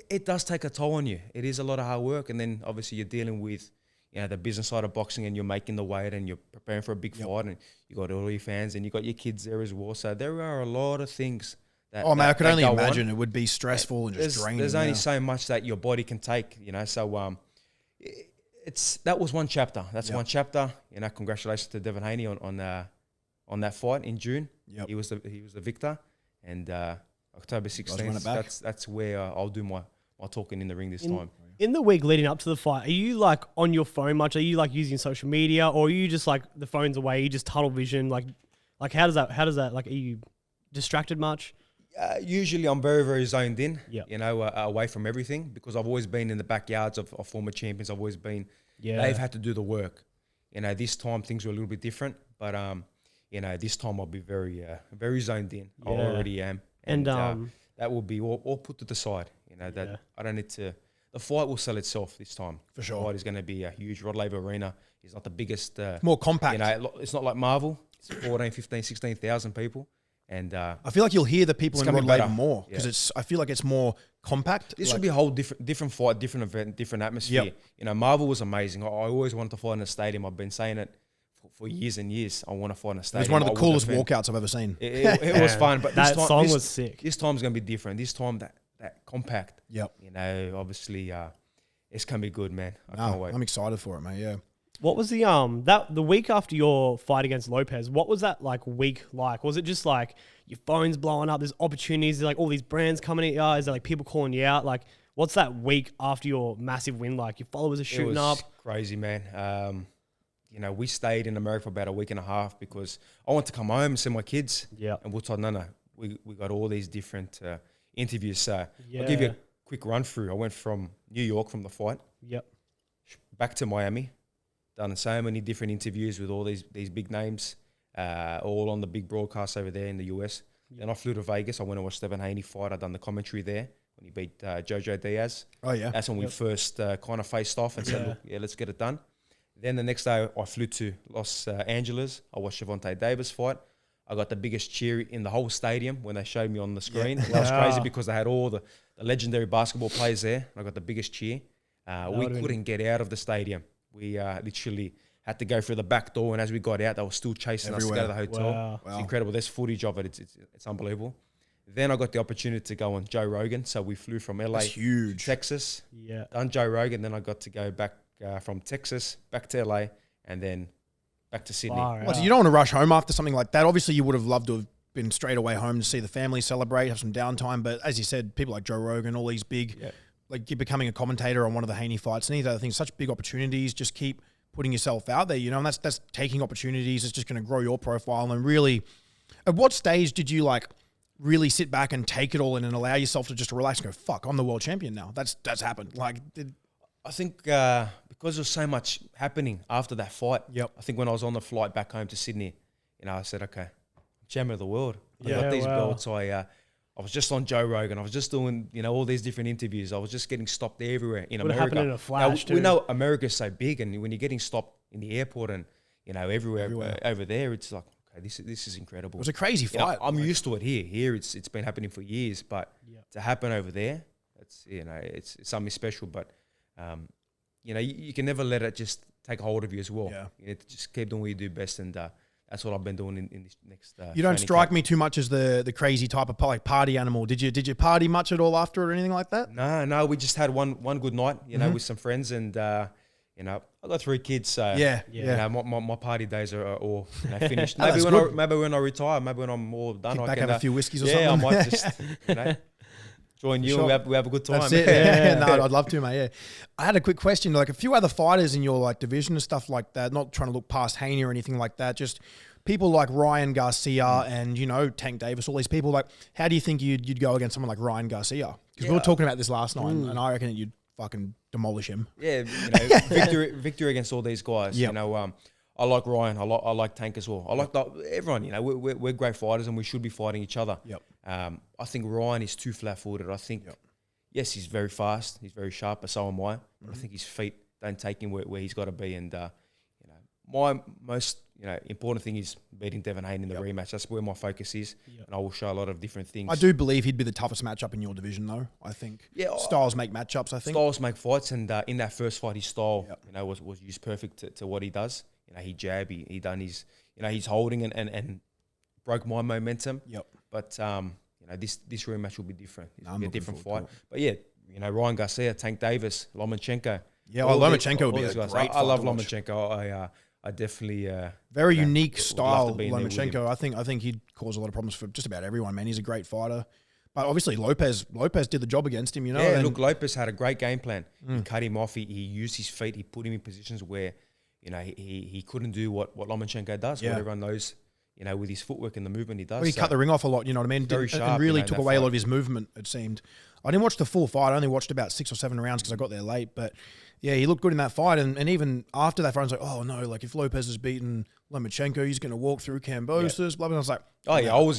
B: It does take a toll on you. It is a lot of hard work, and then obviously you're dealing with the business side of boxing, and you're making the weight, and you're preparing for a big fight, and you got all your fans, and you got your kids there as well. So there are a lot of things that.
A: Oh man, I could only imagine it would be stressful and just draining.
B: There's only so much that your body can take, So that was one chapter. That's one chapter. Congratulations to Devin Haney on that fight in June.
A: Yep.
B: He was the victor, and October 16th. That's where I'll do my talking in the ring this time.
D: In the week leading up to the fight, are you on your phone much? Are you using social media, or are you just the phone's away? You just tunnel vision? Like how does that? Are you distracted much?
B: Usually, I'm very, very zoned in.
D: Yep.
B: Away from everything, because I've always been in the backyards of former champions. I've always been.
D: Yeah.
B: They've had to do the work. This time things were a little bit different, but this time I'll be very, very zoned in.
D: Yeah.
B: I already am,
D: and
B: that will be all put to the side. That I don't need to. The fight will sell itself this time.
A: For sure.
B: The fight is going to be a huge. Rod Laver Arena is not the biggest.
A: More compact.
B: It's not like Marvel. It's 14, 15, 16,000 people. And
A: I feel like you'll hear the people in Rod Laver more, because
B: Yeah.
A: I feel like it's more compact.
B: This will be a whole different fight, different event, different atmosphere.
A: Yep.
B: Marvel was amazing. I always wanted to fight in a stadium. I've been saying it for years and years. I want to fight in a
A: It
B: stadium.
A: was one of the coolest walkouts I've ever seen.
B: It was fun, but
D: that song was sick.
B: This time's going to be different. This time that compact.
A: Yep.
B: Obviously, it's going to be good, man. I can't wait.
A: I'm excited for it, mate. Yeah.
D: What was the the week after your fight against Lopez? What was that week like? Was it just your phone's blowing up? There's opportunities. There's all these brands coming at you. Is there people calling you out? What's that week after your massive win like? Your followers are shooting up.
B: Crazy, man. We stayed in America for about a week and a half because I want to come home and see my kids.
D: Yeah.
B: And we're told, no, we got all these different interviews. So
D: Yeah.
B: I'll give you a quick run through. I went from New York from the fight.
D: Yep.
B: Back to Miami. Done so many different interviews with all these big names, all on the big broadcasts over there in the US. Yep. Then I flew to Vegas. I went to watch Devin Haney fight. I done the commentary there when he beat Jojo Diaz.
A: Oh, yeah.
B: That's when we first kind of faced off and said, look, let's get it done. Then the next day I flew to Los Angeles. I watched Gervonta Davis fight. I got the biggest cheer in the whole stadium when they showed me on the screen. That was crazy because they had all the legendary basketball players there. I got the biggest cheer. We couldn't get out of the stadium. We literally had to go through the back door, and as we got out, they were still chasing us to go to the hotel.
D: Wow.
B: It's incredible. There's footage of it. It's unbelievable. Then I got the opportunity to go on Joe Rogan. So we flew from LA to Texas.
D: Yeah.
B: Done Joe Rogan. Then I got to go back from Texas back to LA and then back to Sydney.
A: Well, so you don't want to rush home after something like that. Obviously, you would have loved to have been straight away home to see the family celebrate, have some downtime. But as you said, people like Joe Rogan, all these big, like you're becoming a commentator on one of the Haney fights and these other things, such big opportunities. Just keep putting yourself out there, you know, and that's taking opportunities. It's just going to grow your profile. And really, at what stage did you like really sit back and take it all in and allow yourself to just relax and go, fuck, I'm the world champion now. That's happened. Like,
B: I think because there's so much happening after that fight.
A: Yep.
B: I think when I was on the flight back home to Sydney, you know, I said, okay, I'm champion of the world. I
D: Yeah,
B: got these
D: wow.
B: belts. I was just on Joe Rogan. I was just doing, you know, all these different interviews. I was just getting stopped everywhere in
D: Would
B: America.
D: happen in a flash,
B: we
D: too.
B: know America's so big, and when you're getting stopped in the airport and, you know, everywhere. Over there, it's like, okay, this is incredible.
A: it was a crazy
B: You know,
A: fight.
B: I'm used to it here. Here, it's been happening for years, but to happen over there, it's, you know, it's something special. But you know, you can never let it just take hold of you as well.
A: Yeah.
B: You need to just keep doing what you do best, and that's what I've been doing in this next.
A: You don't
B: training
A: strike
B: camp.
A: me too much as the crazy type of like party animal. Did you party much at all after it or anything like that?
B: No, we just had one good night, you know, with some friends, and you know, I got 3 kids, so
A: Yeah.
B: You know, my party days are all, you know, finished.
A: Oh, that's
B: maybe when I retire, maybe when I'm all done,
A: Kick
B: I
A: back,
B: can
A: have a few whiskeys or
B: yeah,
A: something.
B: I might just, you know, join you.
A: Sure.
B: And we have a good time.
A: That's it. Yeah. No, I'd love to, mate. Yeah. I had a quick question. Like a few other fighters in your like division and stuff like that, not trying to look past Haney or anything like that, just people like Ryan Garcia and, you know, Tank Davis, all these people. Like, how do you think you'd go against someone like Ryan Garcia? Because we were talking about this last night, and I reckon that you'd fucking demolish him.
B: Yeah, you know, victory against all these guys.
A: Yep.
B: You know, I like Ryan. I like Tank as well. I like everyone. You know, we're great fighters, and we should be fighting each other.
A: Yep.
B: I think Ryan is too flat-footed. I think, yes, he's very fast. He's very sharp, but so am I. But I think his feet don't take him where he's got to be. And you know, my most important thing is beating Devin Haney in the rematch. That's where my focus is, and I will show a lot of different things.
A: I do believe he'd be the toughest matchup in your division, though. I think.
B: Yeah,
A: styles make matchups. I think
B: styles make fights, and in that first fight, his style, you know, was used perfect to what he does. You know, he jab, he done his, you know, he's holding and broke my momentum.
A: Yep.
B: But you know, this rematch will be different. It'll be a different fight.
A: forward to
B: But yeah, you know, Ryan Garcia, Tank Davis, Lomachenko.
A: Yeah, well, Lomachenko would be a great fight
B: I love
A: to watch.
B: Lomachenko. I definitely
A: very
B: you know,
A: unique
B: would love
A: style,
B: to be in there with him.
A: Lomachenko. I think he'd cause a lot of problems for just about everyone, man. He's a great fighter. But obviously Lopez did the job against him, you know.
B: Yeah,
A: and
B: look, Lopez had a great game plan. He cut him off. He used his feet. He put him in positions where, you know, he couldn't do what Lomachenko does.
A: Yeah.
B: What everyone knows, you know, with his footwork and the movement he does.
A: Well, he cut the ring off a lot, you know what I mean?
B: Very
A: And
B: sharp,
A: really
B: you know,
A: took
B: that
A: away a lot
B: fight.
A: of his movement, it seemed. I didn't watch the full fight. I only watched about 6 or 7 rounds because I got there late. But yeah, he looked good in that fight. And even after that fight, I was like, oh no, like if Lopez has beaten Lomachenko, he's going to walk through Kambosos, blah, blah. I was like,
B: Oh yeah, I was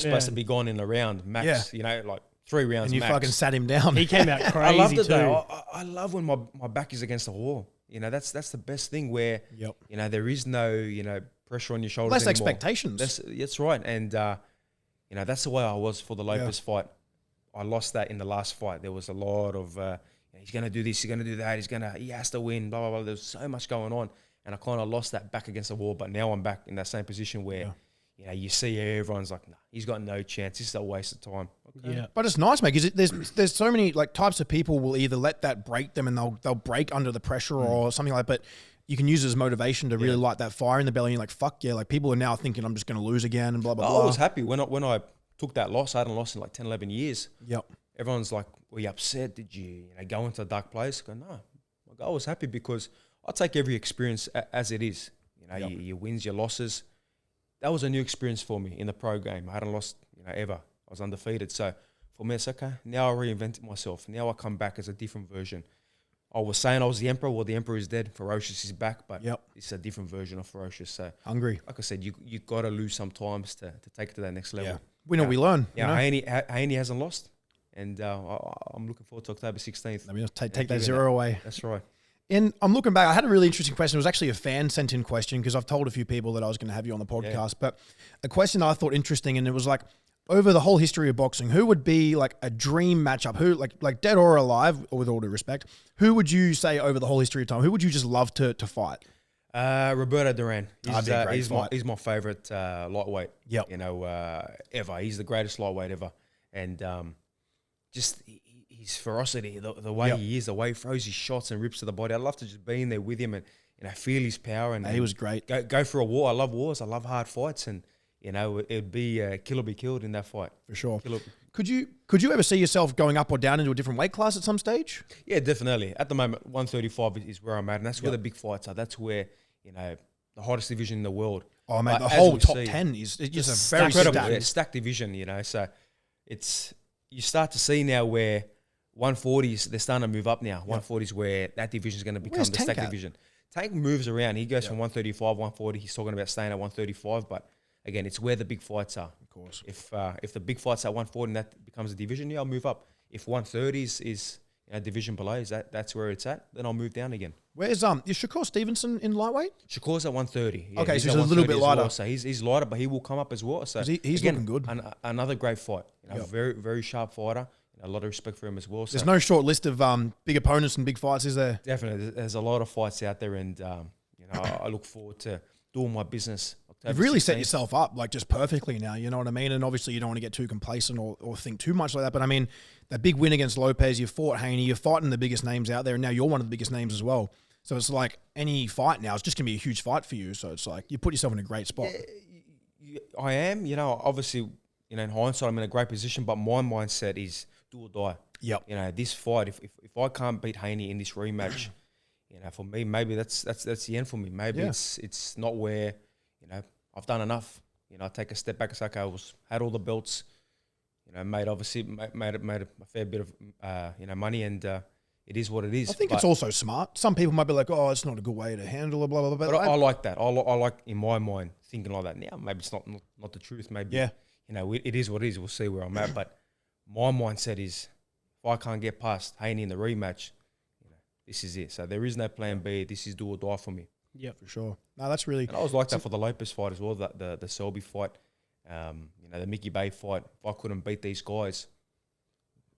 B: supposed to be gone in a round max. You know, like 3 rounds.
A: and you
B: max.
A: fucking sat him down.
D: He came out crazy
B: I loved it
D: too.
B: though. I love when my back is against the wall. You know, that's the best thing where
A: Yep.
B: you know there is no pressure on your shoulders.
A: Less
B: anymore.
A: expectations.
B: That's right, and you know that's the way I was for the Lopez fight. I lost that in the last fight. There was a lot of he's going to do this, he's going to do that, he has to win, blah blah blah. There's so much going on, and I kind of lost that back against the wall. But now I'm back in that same position where you know you see everyone's like, nah, he's got no chance. This is a waste of time. Okay.
D: Yeah.
A: But it's nice, mate, because there's so many like types of people will either let that break them and they'll break under the pressure or something like that. But you can use it as motivation to really light that fire in the belly. And you're like, fuck yeah, like people are now thinking I'm just going to lose again and blah, blah, blah.
B: I was happy when I took that loss. I hadn't lost in like 10, 11 years.
A: Yep.
B: Everyone's like, were you upset? Did you go into a dark place? I go, no. I was happy because I take every experience as it is. You know, your wins, your losses. That was a new experience for me in the pro game. I hadn't lost, ever. I was undefeated. So for me, it's okay. Now I reinvented myself. Now I come back as a different version. I was saying I was the emperor. Well, the emperor is dead. Ferocious is back, but it's a different version of Ferocious. So
A: Hungry.
B: like I said, you got to lose sometimes to take it to that next level.
A: Yeah. We know we learn.
B: Yeah,
A: you know?
B: Haney hasn't lost, and I'm looking forward to October 16th.
A: Let me just take that 0 away.
B: That's right.
A: And I'm looking back, I had a really interesting question. It was actually a fan sent in question because I've told a few people that I was going to have you on the podcast. But a question I thought interesting, and it was like, over the whole history of boxing, who would be like a dream matchup? Who, like dead or alive, with all due respect, who would you say over the whole history of time, who would you just love to fight?
B: Roberto Duran. He's my favorite lightweight.
A: Yep.
B: Ever. He's the greatest lightweight ever, and just his ferocity, the way he is, the way he throws his shots and rips to the body. I'd love to just be in there with him and feel his power. And
A: he was great.
B: Go for a war. I love wars. I love hard fights, and it'd be kill or be killed in that fight
A: for sure. Could you ever see yourself going up or down into a different weight class at some stage?
B: Yeah, definitely. At the moment, 135 is where I'm at, and that's where the big fights are. That's where the hottest division in the world.
A: Oh man, the whole top 10 is just a very
B: stacked division. So you start to see now where 140s, they're starting to move up now. 140s where that division is going to become the stacked division. Tank moves around. He goes from 135, 140. He's talking about staying at 135, but again, it's where the big fights are.
A: Of course.
B: If the big fight's at 140 and that becomes a division, I'll move up. If 130s is division below, that's where it's at, then I'll move down again.
A: Where's is Shakur Stevenson in lightweight?
B: Shakur's at 130. Yeah,
A: okay, so he's a little bit lighter.
B: Well, so he's lighter, but he will come up as well. So
A: he's again, looking good.
B: Another great fight. Very, very sharp fighter. A lot of respect for him as well. So
A: there's no short list of big opponents and big fights, is there?
B: Definitely. There's a lot of fights out there, and I look forward to doing my business.
A: You've really set yourself up like just perfectly now, you know what I mean? And obviously you don't want to get too complacent or think too much like that. But I mean, that big win against Lopez, you fought Haney, you're fighting the biggest names out there, and now you're one of the biggest names as well. So it's like any fight now, it's just going to be a huge fight for you. So it's like you put yourself in a great spot.
B: I am, obviously, in hindsight, I'm in a great position, but my mindset is do or die.
A: Yep.
B: This fight, if I can't beat Haney in this rematch, for me, maybe that's the end for me. Maybe it's not where, I've done enough. I take a step back and say, okay, had all the belts, made a fair bit of, money, and it is what it is.
A: I think it's also smart. Some people might be like, oh, it's not a good way to handle it, blah, blah, blah.
B: But I like that. I like, in my mind, thinking like that. Now, maybe it's not the truth. Maybe, it is what it is. We'll see where I'm at. But my mindset is, if I can't get past Haney in the rematch, this is it. So there is no plan B. This is do or die for me.
A: Yeah, for sure. No, that's really.
B: And I was like that for the Lopez fight as well. The Selby fight, the Mickey Bay fight. If I couldn't beat these guys,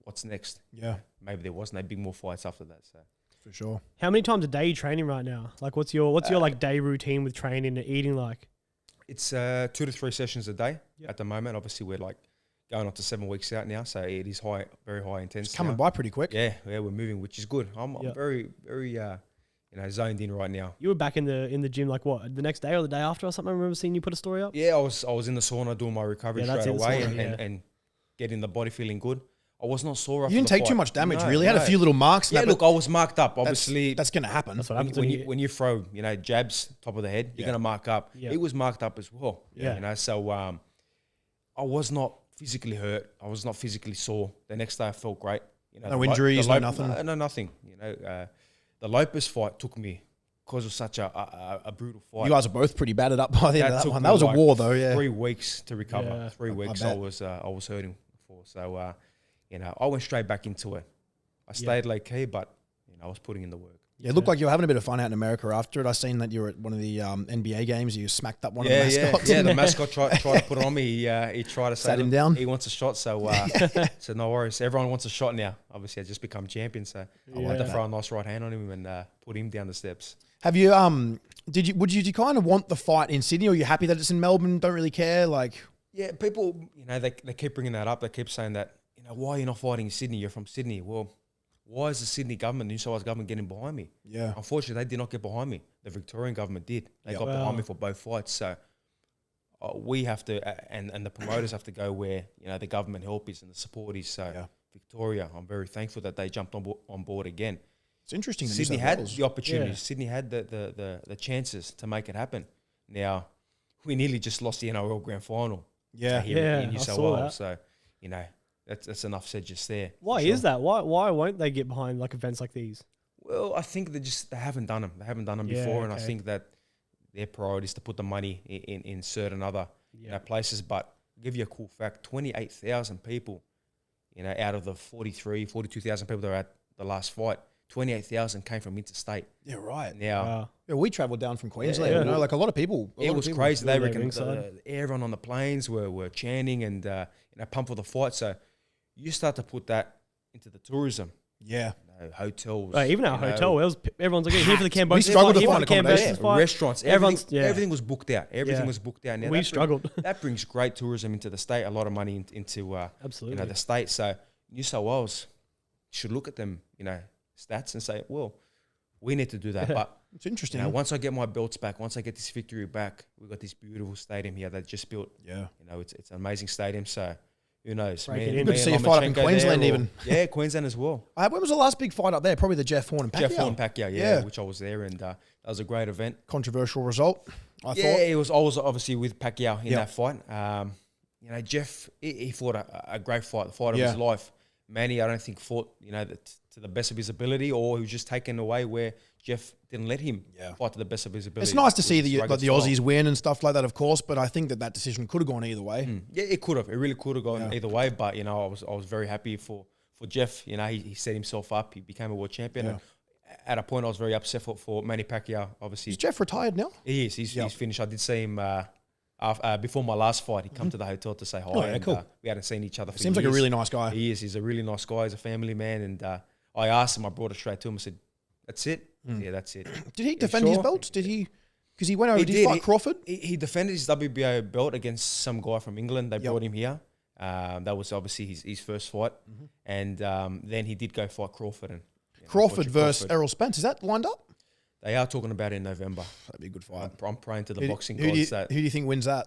B: what's next?
A: Yeah,
B: maybe there wasn't a big more fights after that. So
A: for sure.
D: How many times a day are you training right now? Like, what's your like day routine with training and eating like?
B: It's 2 to 3 sessions a day at the moment. Obviously, we're like going on to 7 weeks out now, so it is very high intensity.
A: It's coming by pretty quick.
B: Yeah, we're moving, which is good. I'm very, very, zoned in right now.
D: You were back in the gym like what, the next day or the day after or something? I remember seeing you put a story up.
B: Yeah, I was in the sauna doing my recovery straight away and getting the body feeling good. I was not sore after
A: You didn't take
B: fight.
A: too much damage, really. Had a few little marks.
B: Yeah, look, I was marked up. Obviously,
A: that's going to happen.
D: That's what happens
B: when you throw, jabs top of the head. You're going to mark up. Yeah. It was marked up as well.
D: Yeah.
B: So I was not physically hurt. I was not physically sore. The next day I felt great.
A: No injuries, no nothing.
B: No, nothing. The Lopez fight took me because of such a brutal fight.
A: You guys are both pretty battered up by the end of that one. That was a war, though. Yeah,
B: 3 weeks to recover. Yeah. 3 weeks I was hurting for. So I went straight back into it. I stayed low key, but I was putting in the work.
A: Yeah, it looked like you were having a bit of fun out in America after it. I seen that you were at one of the NBA games. You smacked up one of the mascots.
B: Yeah, the mascot tried to put it on me. He tried to
A: sat him down.
B: He wants a shot, so no worries. Everyone wants a shot now. Obviously, I just become champion, so I want to throw a nice right hand on him and put him down the steps.
A: Have you did you kind of want the fight in Sydney, or are you happy that it's in Melbourne? Don't really care, like.
B: Yeah, people, they keep bringing that up. They keep saying that, why are you not fighting in Sydney? You're from Sydney. Well, why is the Sydney government, New South Wales government, getting behind me?
A: Yeah.
B: Unfortunately, they did not get behind me. The Victorian government did. They got behind me for both fights. So we have to, and the promoters have to go where, the government help is and the support is. So Victoria, I'm very thankful that they jumped on board again.
A: It's interesting.
B: Sydney had the opportunity. Sydney had the chances to make it happen. Now, we nearly just lost the NRL Grand Final. Here in New South Wales. So, that's enough said just there.
D: Why is that? Why won't they get behind like events like these?
B: Well, I think they haven't done them. They haven't done them before, and I think that their priority is to put the money in certain other places. But I'll give you a cool fact: 28,000 people, out of the 42,000 people that were at the last fight, 28,000 came from interstate.
A: Yeah, right.
B: Now,
A: Yeah, we travelled down from Queensland.
B: Yeah.
A: You know, like a lot of people.
B: it was crazy. They reckon
D: ringside.
B: everyone on the planes were chanting and pumped for the fight. So you start to put that into the tourism.
A: Yeah.
B: Hotels.
D: Right, even our hotel, everyone's like, here for the Cambosos.
A: We struggled to
D: here for
A: find
D: the Cambosos
A: accommodation.
D: fight.
B: Restaurants, everything was booked out. Everything was booked out. Now
D: We struggled.
B: That brings great tourism into the state, a lot of money into
D: Absolutely.
B: the state. So New South Wales should look at them, stats and say, well, we need to do that. But
A: It's interesting.
B: once I get my belts back, once I get this victory back, we've got this beautiful stadium here that just built.
A: Yeah.
B: It's an amazing stadium. So who knows?
D: Break it in.
A: Good to see a fight up in Queensland even.
B: Yeah, Queensland as well.
A: When was the last big fight up there? Probably the Jeff Horn and Pacquiao.
B: Jeff Horn Pacquiao, yeah, which I was there, and that was a great event.
A: Controversial result, I thought.
B: Yeah, I was obviously with Pacquiao in that fight. Jeff, he fought a great fight, the fight of his life. Manny, I don't think fought, to the best of his ability, or he was just taken away where Jeff didn't let him fight to the best of his ability.
A: It's nice to see the Aussies win and stuff like that, of course, but I think that decision could have gone either way.
B: Yeah, it could have. It really could have gone either way. But I was very happy for Jeff. He set himself up. He became a world champion. And at a point, I was very upset for Manny Pacquiao. Obviously,
A: Is Jeff retired now?
B: he is. He's finished. I did see him before my last fight. He come to the hotel to say hi.
A: Oh, yeah, cool.
B: We hadn't seen each other for
A: Seems
B: years.
A: like a really nice guy.
B: He is. He's a really nice guy. He's a family man. And I asked him. I brought it straight to him. I said, "That's it. Yeah, that's it."
A: Did he defend his belts? Did he? Because he went over. Did he fight Crawford?
B: He defended his WBO belt against some guy from England. They brought him here. That was obviously his first fight. And then he did go fight Crawford. And
A: Crawford versus Errol Spence. Is that lined up?
B: They are talking about it in November.
A: That'd be a good fight.
B: I'm praying to the boxing
A: who
B: gods that...
A: Who do you think wins that?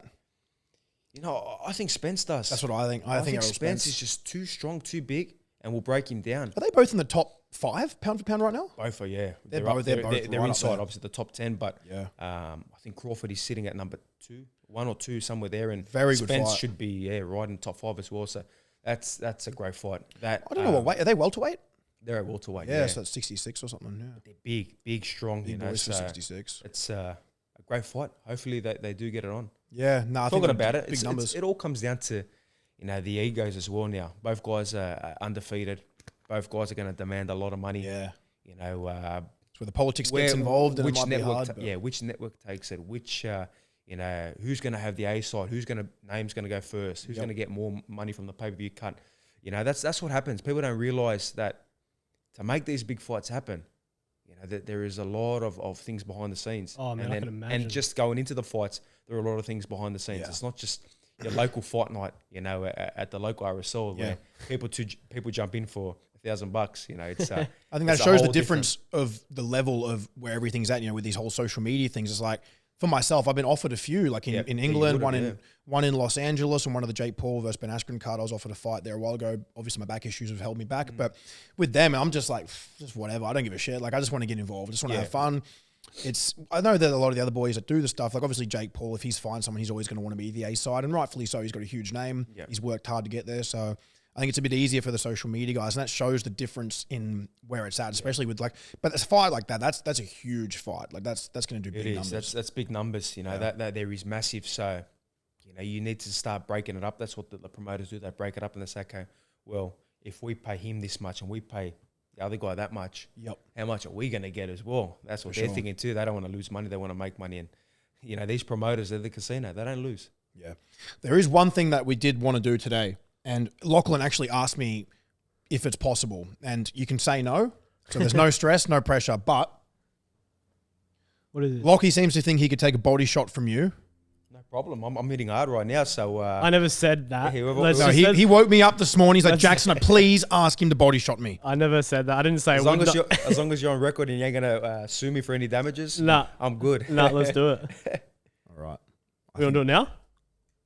B: I think Spence does.
A: That's what I think. I think Errol
B: Spence is just too strong, too big, and will break him down.
A: Are they both in the top 5 pound for pound right now?
B: Both are, yeah.
A: They're both
B: They're
A: right
B: inside,
A: up
B: obviously, the top 10, but I think Crawford is sitting at number 1 or 2, somewhere there, and
A: Very good
B: Spence
A: fight.
B: should be right in the top 5 as well. So that's a great fight.
A: I don't know what weight. Are they welterweight?
B: They're at welterweight.
A: Yeah, so that's 66 or something. Yeah.
B: They're big, strong.
A: Big boys for
B: so
A: 66.
B: It's a great fight. Hopefully they do get it on.
A: Yeah, no, I think
B: Talking about it,
A: big numbers.
B: it all comes down to the egos as well. Now both guys are undefeated. Both guys are going to demand a lot of money.
A: Yeah,
B: it's where
A: the politics gets involved, and
B: which
A: it might
B: network
A: be hard.
B: which network takes it? Which who's going to have the A side? Name's going to go first? Who's going to get more money from the pay-per-view cut? That's what happens. People don't realize that to make these big fights happen, that there is a lot of things behind the scenes.
D: Oh man, I can imagine.
B: And just going into the fights, there are a lot of things behind the scenes.
A: Yeah.
B: It's not just your local fight night, at the local RSL where people jump in for $1,000. It's
A: I think that shows the difference of the level of where everything's at. With these whole social media things, it's like for myself, I've been offered a few, like in England, one in Los Angeles, and one of the Jake Paul versus Ben Askren card. I was offered a fight there a while ago. Obviously, my back issues have held me back, but with them, I'm just like, just whatever. I don't give a shit. Like, I just want to get involved. I just want to have fun. I know that a lot of the other boys that do the stuff, like obviously Jake Paul, if he's fighting someone, he's always going to want to be the A side, and rightfully so. He's got a huge name. Yep. He's worked hard to get there, so I think it's a bit easier for the social media guys, and that shows the difference in where it's at, especially with but a fight like that, that's a huge fight. Like that's going to do big numbers.
B: That's big numbers. That there is massive. So you need to start breaking it up. That's what the promoters do. They break it up and they say, okay, well, if we pay him this much and we pay the other guy that much, how much are we going to get as well? That's what they're thinking too. They don't want to lose money. They want to make money. And these promoters, they're the casino. They don't lose.
A: Yeah, there is one thing that we did want to do today. And Lachlan actually asked me if it's possible. And you can say no. So there's no stress, no pressure. But
D: what is it?
A: Lockie seems to think he could take a body shot from you.
B: No problem. I'm hitting hard right now. So
D: I never said that.
A: He woke me up this morning. He's like, Jackson, please ask him to body shot me.
D: I never said that. I didn't say
B: as long as you're on record and you ain't going to sue me for any damages, I'm good.
D: Nah, let's do it.
A: All right.
D: We want to do it now?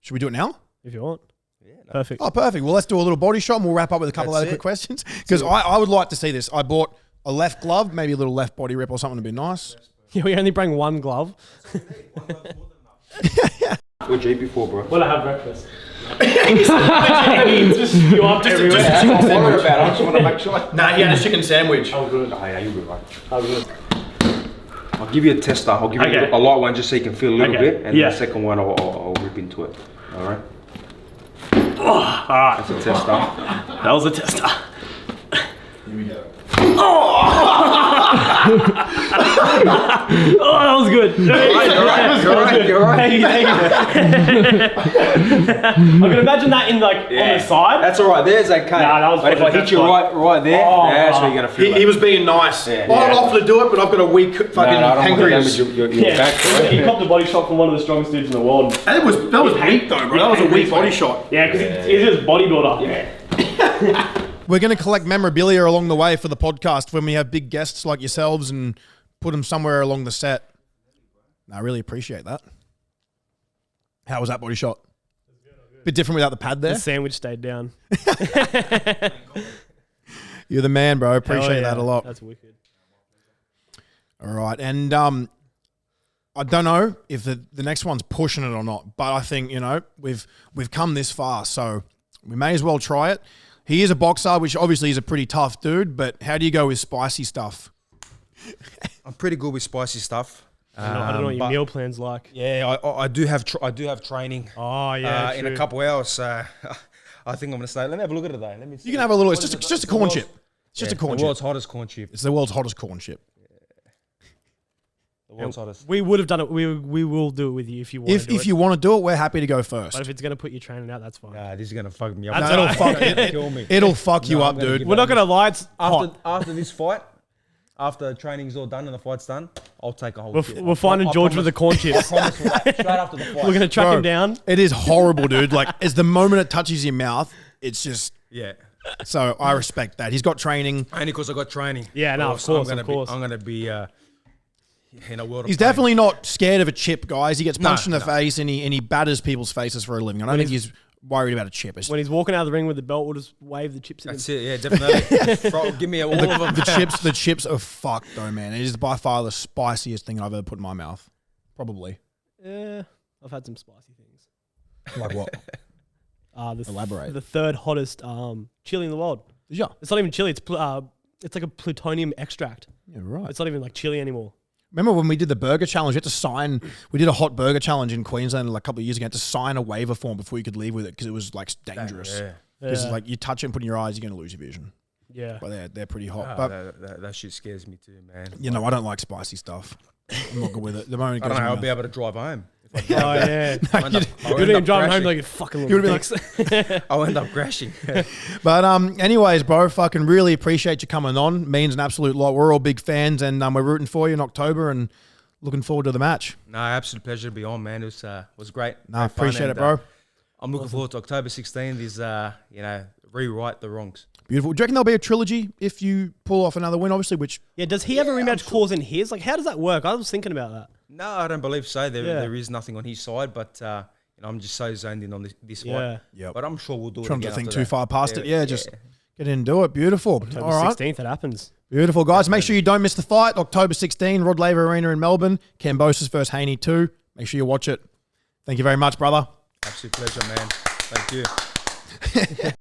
A: Should we do it now?
D: If you want.
B: Yeah, no.
D: Perfect.
A: Oh, perfect. Well, let's do a little body shot and we'll wrap up with a couple other quick questions. Because I would like to see this. I bought a left glove, maybe a little left body rip or something to be nice.
D: Yeah, we only bring one glove.
B: What'd you eat before, bro?
D: Well, I have breakfast. You up everywhere.
B: I'm worried about it. I just want to make sure.
A: Nah, he had a chicken sandwich.
B: Oh, good. Oh, yeah, you'll be right.
D: Oh, good.
B: I'll give you a tester. I'll give you a light one just so you can feel a little bit. And the second one, I'll rip into it. All right?
D: Oh, all right.
B: That's a tester.
D: That was a tester.
A: Here we go.
D: Oh, that was good.
E: You're right.
D: Thank you. I can imagine that in like on the side.
E: That's all right. There's okay.
D: Nah, that was
E: but if I
D: fine.
E: hit you right there, that's where you're gonna feel.
A: He was being nice.
E: Yeah.
A: I'd offer to do it, but I've got a weak fucking pancreas.
E: Your
D: Yeah,
E: back.
D: he copped a body shot from one of the strongest dudes in the world.
A: And that was weak though, bro. That was a weak body shot.
D: Yeah, because he's just bodybuilder.
E: Yeah.
A: We're going to collect memorabilia along the way for the podcast when we have big guests like yourselves and put them somewhere along the set. I really appreciate that. How was that body shot? Bit different without the pad there.
D: The sandwich stayed down.
A: You're the man, bro. Appreciate that a lot.
D: That's wicked.
A: All right. And I don't know if the next one's pushing it or not, but I think, you know, we've come this far, so we may as well try it. He is a boxer, which obviously is a pretty tough dude, but how do you go with spicy stuff?
B: I'm pretty good with spicy stuff.
D: I don't know what your meal plan's like.
B: Yeah, I do have training.
D: Oh yeah,
B: in a couple hours. I think I'm gonna stay. Let me have a look at it today. Let me see.
A: You can have a little. It's just a corn chip. It's just a corn
B: the
A: chip.
B: world's hottest corn chip.
A: It's the world's hottest corn chip.
B: The world's hottest.
D: We would have done it. We will do it with you if you want.
A: If you want to do it, we're happy to go first.
D: But if it's gonna put your training out, that's fine.
B: Nah, this is gonna fuck me up.
D: That's
A: That'll
D: alright.
A: fuck
B: Kill me.
A: It'll fuck you
B: No,
A: up,
B: I'm gonna
A: dude.
B: give
D: We're not gonna lie. It's hot.
B: After this fight, after training's all done and the fight's done, I'll take a whole chip.
D: We're finding George with the corn chips.
B: Promise you that. Straight after the fight.
D: We're gonna track
A: Bro,
D: him down.
A: It is horrible, dude. Like, as the moment it touches your mouth, it's just.
B: Yeah.
A: So I respect that. He's got training.
B: Only because I got training.
D: Yeah, no,
B: Or
D: of
B: else I'm
D: course,
B: gonna
D: of course.
B: I'm gonna be in a world of
A: He's
B: pain.
A: definitely not scared of a chip, guys. He gets punched in the
B: no.
A: face and he batters people's faces for a living. I don't think he's worried about a chip. It's
D: When he's walking out of the ring with the belt, we'll just wave the chips at him.
B: That's it. Yeah, definitely. Give me all of them.
A: the chips are fucked though, man. It is by far the spiciest thing I've ever put in my mouth. Probably.
D: Yeah, I've had some spicy things.
A: Like what?
D: Elaborate. The third hottest chili in the world.
A: Yeah.
D: It's not even chili. It's like a plutonium extract.
A: Yeah, right.
D: It's not even like chili anymore.
A: Remember when we did the burger challenge? We had to sign. We did a hot burger challenge in Queensland like a couple of years ago. You had to sign a waiver form before you could leave with it because it was like dangerous.
B: Yeah.
A: Because like you touch it and put it in your eyes, you're going to lose your vision.
D: Yeah.
A: But they're pretty hot.
B: Oh,
A: But
B: that shit scares me too, man.
A: you know, I don't like spicy stuff. I'm not good with it. The moment it
B: I
A: goes
B: don't know.
A: in
B: I'll
A: my
B: be
A: mouth.
B: able to drive home.
D: Oh yeah.
B: I'll end up
D: You're even driving home
B: crashing.
D: like a fucking
A: You
D: little
A: would be like,
D: dicks.
B: I'll end up crashing.
A: But anyways, bro, fucking really appreciate you coming on. Means an absolute lot. We're all big fans, and we're rooting for you in October, and looking forward to the match.
B: No, absolute pleasure to be on, man. It was great.
A: No,
B: Great fun,
A: appreciate it,
B: and,
A: bro.
B: I'm looking forward to October 16th. Is rewrite the wrongs.
A: Beautiful. Do you reckon there'll be a trilogy if you pull off another win? Obviously, which
D: Yeah, does he have a rematch clause in his? Like, how does that work? I was thinking about that.
B: No, I don't believe so. There,
D: Yeah.
B: there is nothing on his side, but I'm just so zoned in on this
D: Yeah.
B: fight.
A: Yep.
B: But I'm sure we'll do it
A: trying
B: again
A: to think
B: after
A: too
B: that.
A: far past it. Yeah, just get in and do it. Beautiful.
D: October
A: All right.
D: 16th, it happens.
A: Beautiful, guys. Make sure you don't miss the fight. October 16, Rod Laver Arena in Melbourne. Kambosos versus Haney 2. Make sure you watch it. Thank you very much, brother.
B: Absolute pleasure, man. Thank you.